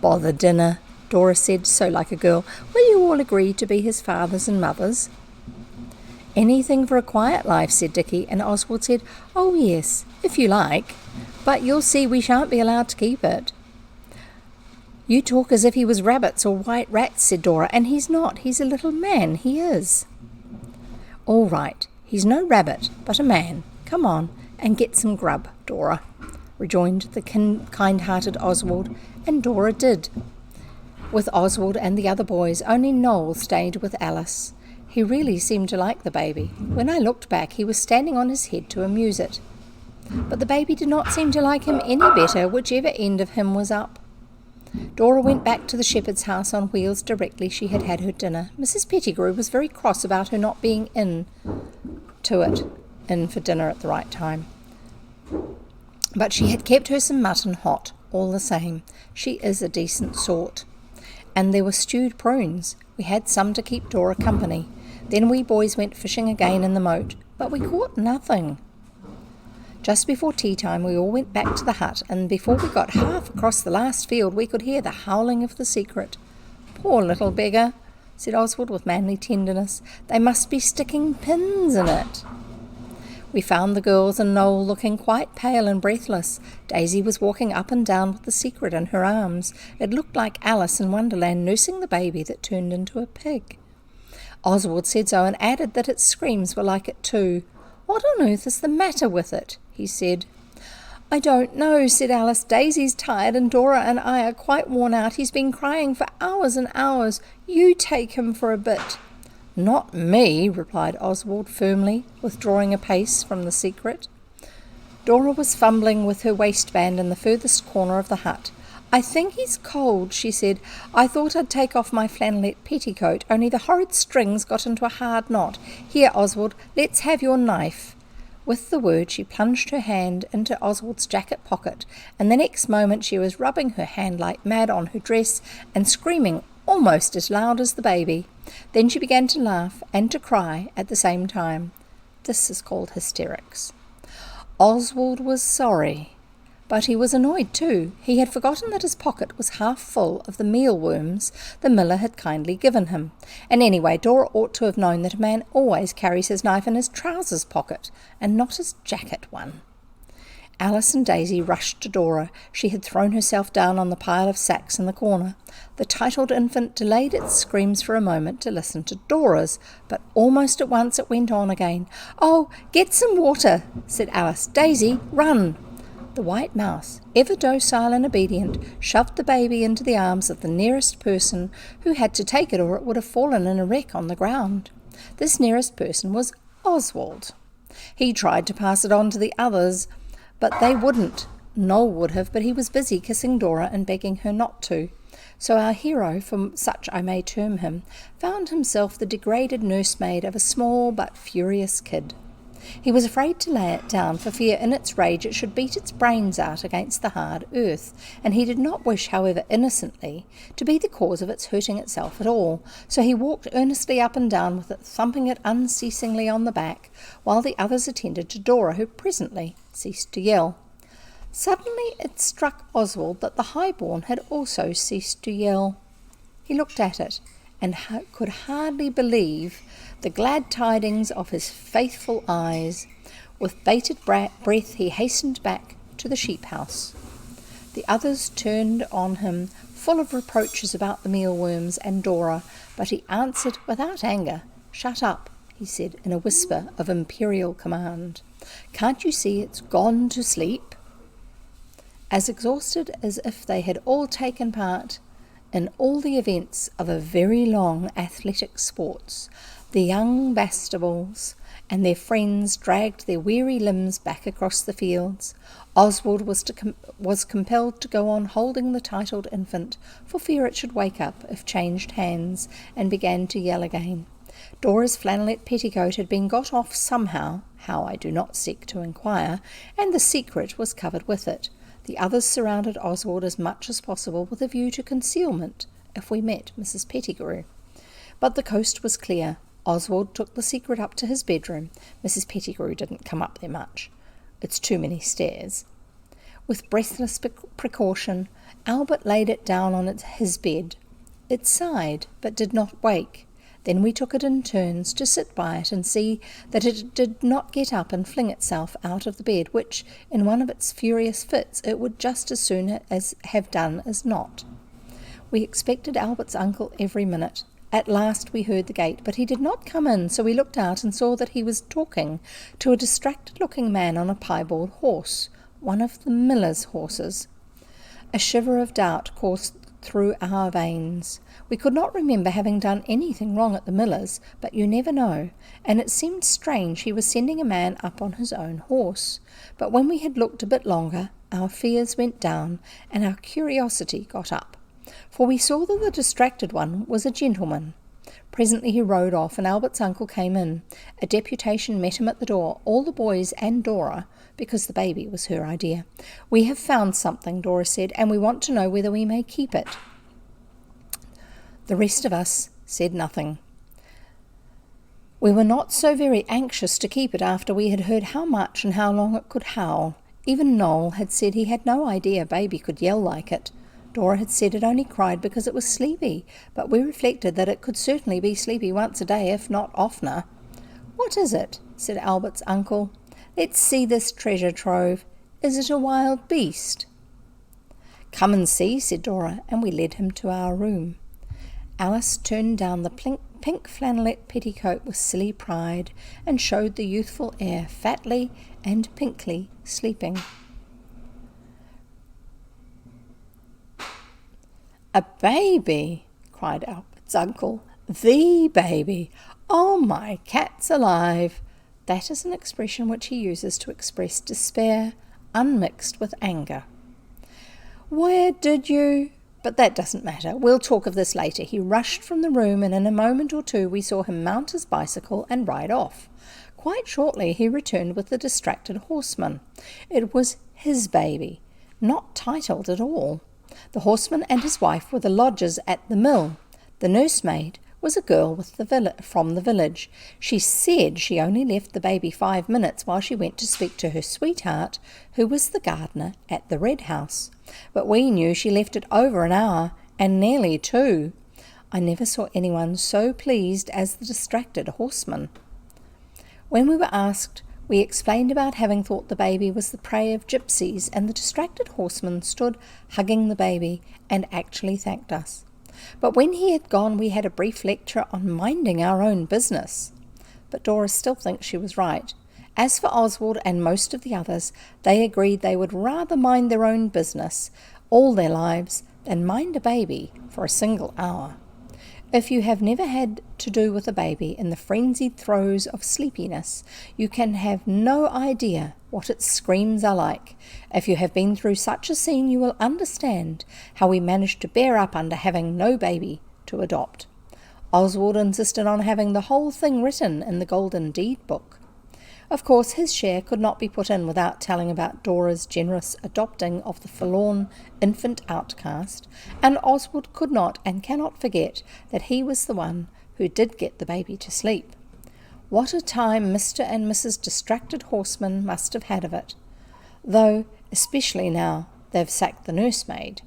"Bother dinner," Dora said, so like a girl. "Will you all agree to be his fathers and mothers?" "Anything for a quiet life," said Dicky, and Oswald said, "Oh yes, if you like, but you'll see we shan't be allowed to keep it." "You talk as if he was rabbits or white rats," said Dora, "and he's not. He's a little man, he is." "All right, he's no rabbit, but a man. Come on, and get some grub, Dora," rejoined the kind-hearted Oswald, and Dora did. With Oswald and the other boys, only Noel stayed with Alice. He really seemed to like the baby. When I looked back, he was standing on his head to amuse it. But the baby did not seem to like him any better, whichever end of him was up. Dora went back to the shepherd's house on wheels directly she had had her dinner. Mrs. Pettigrew was very cross about her not being in for dinner at the right time. But she had kept her some mutton hot, all the same. She is a decent sort. And there were stewed prunes. We had some to keep Dora company. Then we boys went fishing again in the moat, but we caught nothing. Just before tea time we all went back to the hut, and before we got half across the last field we could hear the howling of the secret. "Poor little beggar," said Oswald with manly tenderness. "They must be sticking pins in it." We found the girls and Noel looking quite pale and breathless. Daisy was walking up and down with the secret in her arms. It looked like Alice in Wonderland nursing the baby that turned into a pig. Oswald said so and added that its screams were like it too. "What on earth is the matter with it?" he said. "I don't know," said Alice. "Daisy's tired and Dora and I are quite worn out. He's been crying for hours and hours. You take him for a bit." "Not me," replied Oswald firmly, withdrawing a pace from the secret. Dora was fumbling with her waistband in the furthest corner of the hut. "I think he's cold," she said. "I thought I'd take off my flannelette petticoat, only the horrid strings got into a hard knot. Here, Oswald, let's have your knife." With the word she plunged her hand into Oswald's jacket pocket, and the next moment she was rubbing her hand like mad on her dress and screaming almost as loud as the baby. Then she began to laugh and to cry at the same time. This is called hysterics. Oswald was sorry, but he was annoyed too. He had forgotten that his pocket was half full of the mealworms the miller had kindly given him. And anyway, Dora ought to have known that a man always carries his knife in his trousers pocket and not his jacket one. Alice and Daisy rushed to Dora. She had thrown herself down on the pile of sacks in the corner. The titled infant delayed its screams for a moment to listen to Dora's, but almost at once it went on again. "Oh, get some water," said Alice. "Daisy, run." The white mouse, ever docile and obedient, shoved the baby into the arms of the nearest person who had to take it or it would have fallen in a wreck on the ground. This nearest person was Oswald. He tried to pass it on to the others, but they wouldn't. Noel would have, but he was busy kissing Dora and begging her not to. So our hero, for such I may term him, found himself the degraded nursemaid of a small but furious kid. He was afraid to lay it down for fear in its rage it should beat its brains out against the hard earth, and he did not wish, however innocently, to be the cause of its hurting itself at all, so he walked earnestly up and down with it, thumping it unceasingly on the back, while the others attended to Dora, who presently ceased to yell. Suddenly it struck Oswald that the highborn had also ceased to yell. He looked at it, and could hardly believe the glad tidings of his faithful eyes. With bated breath he hastened back to the sheep-house. The others turned on him, full of reproaches about the mealworms and Dora, but he answered without anger. "Shut up," he said in a whisper of imperial command. "Can't you see it's gone to sleep?" As exhausted as if they had all taken part in all the events of a very long athletic sports, the young Bastables and their friends dragged their weary limbs back across the fields. Oswald was compelled to go on holding the titled infant, for fear it should wake up if changed hands, and began to yell again. Dora's flannelette petticoat had been got off somehow, how I do not seek to inquire, and the secret was covered with it. The others surrounded Oswald as much as possible with a view to concealment if we met Mrs. Pettigrew. But the coast was clear. Oswald took the secret up to his bedroom. Mrs. Pettigrew didn't come up there much. It's too many stairs. With breathless precaution, Albert laid it down on his bed. It sighed, but did not wake. Then we took it in turns to sit by it and see that it did not get up and fling itself out of the bed, which, in one of its furious fits, it would just as soon as have done as not. We expected Albert's uncle every minute. At last we heard the gate, but he did not come in, so we looked out and saw that he was talking to a distracted-looking man on a piebald horse, one of the miller's horses. A shiver of doubt coursed through our veins. We could not remember having done anything wrong at the miller's, but you never know, and it seemed strange he was sending a man up on his own horse. But when we had looked a bit longer, our fears went down, and our curiosity got up, for we saw that the distracted one was a gentleman. Presently he rode off, and Albert's uncle came in. A deputation met him at the door, all the boys and Dora, because the baby was her idea. "We have found something," Dora said, "and we want to know whether we may keep it." The rest of us said nothing. We were not so very anxious to keep it after we had heard how much and how long it could howl. Even Noel had said he had no idea baby could yell like it. Dora had said it only cried because it was sleepy, but we reflected that it could certainly be sleepy once a day, if not oftener. "What is it?" said Albert's uncle. "Let's see this treasure trove. Is it a wild beast?" "Come and see," said Dora, and we led him to our room. Alice turned down the pink flannelette petticoat with silly pride and showed the youthful heir fatly and pinkly sleeping. "A baby!" cried Albert's uncle. "The baby! Oh, my cat's alive!" That is an expression which he uses to express despair, unmixed with anger. "Where did you—" But that doesn't matter. We'll talk of this later. He rushed from the room, and in a moment or two we saw him mount his bicycle and ride off. Quite shortly he returned with the distracted horseman. It was his baby, not titled at all. The horseman and his wife were the lodgers at the mill. The nursemaid was a girl from the village. She said she only left the baby 5 minutes while she went to speak to her sweetheart, who was the gardener at the Red House. But we knew she left it over an hour, and nearly 2. I never saw anyone so pleased as the distracted horseman. When we were asked, we explained about having thought the baby was the prey of gypsies, and the distracted horseman stood hugging the baby and actually thanked us. But when he had gone, we had a brief lecture on minding our own business. But Dora still thinks she was right. As for Oswald and most of the others, they agreed they would rather mind their own business all their lives than mind a baby for a single hour. If you have never had to do with a baby in the frenzied throes of sleepiness, you can have no idea what its screams are like. If you have been through such a scene, you will understand how we managed to bear up under having no baby to adopt. Oswald insisted on having the whole thing written in the Golden Deed book. Of course, his share could not be put in without telling about Dora's generous adopting of the forlorn infant outcast, and Oswald could not and cannot forget that he was the one who did get the baby to sleep. What a time Mr. and Mrs. Distracted Horseman must have had of it, though especially now they've sacked the nursemaid.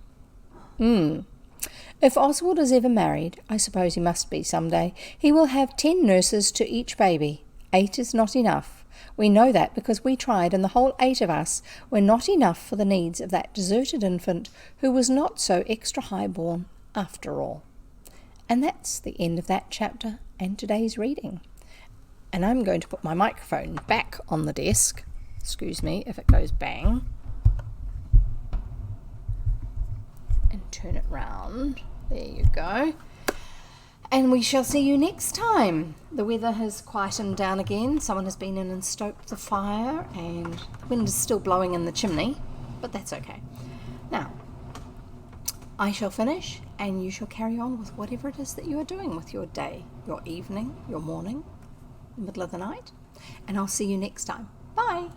If Oswald is ever married, I suppose he must be some day, he will have 10 nurses to each baby. 8 is not enough. We know that because we tried, and the whole 8 of us were not enough for the needs of that deserted infant who was not so extra highborn after all. And that's the end of that chapter and today's reading. And I'm going to put my microphone back on the desk. Excuse me if it goes bang. And turn it round. There you go. And we shall see you next time. The weather has quietened down again. Someone has been in and stoked the fire, and the wind is still blowing in the chimney, but that's okay. Now, I shall finish, and you shall carry on with whatever it is that you are doing with your day, your evening, your morning, the middle of the night, and I'll see you next time. Bye.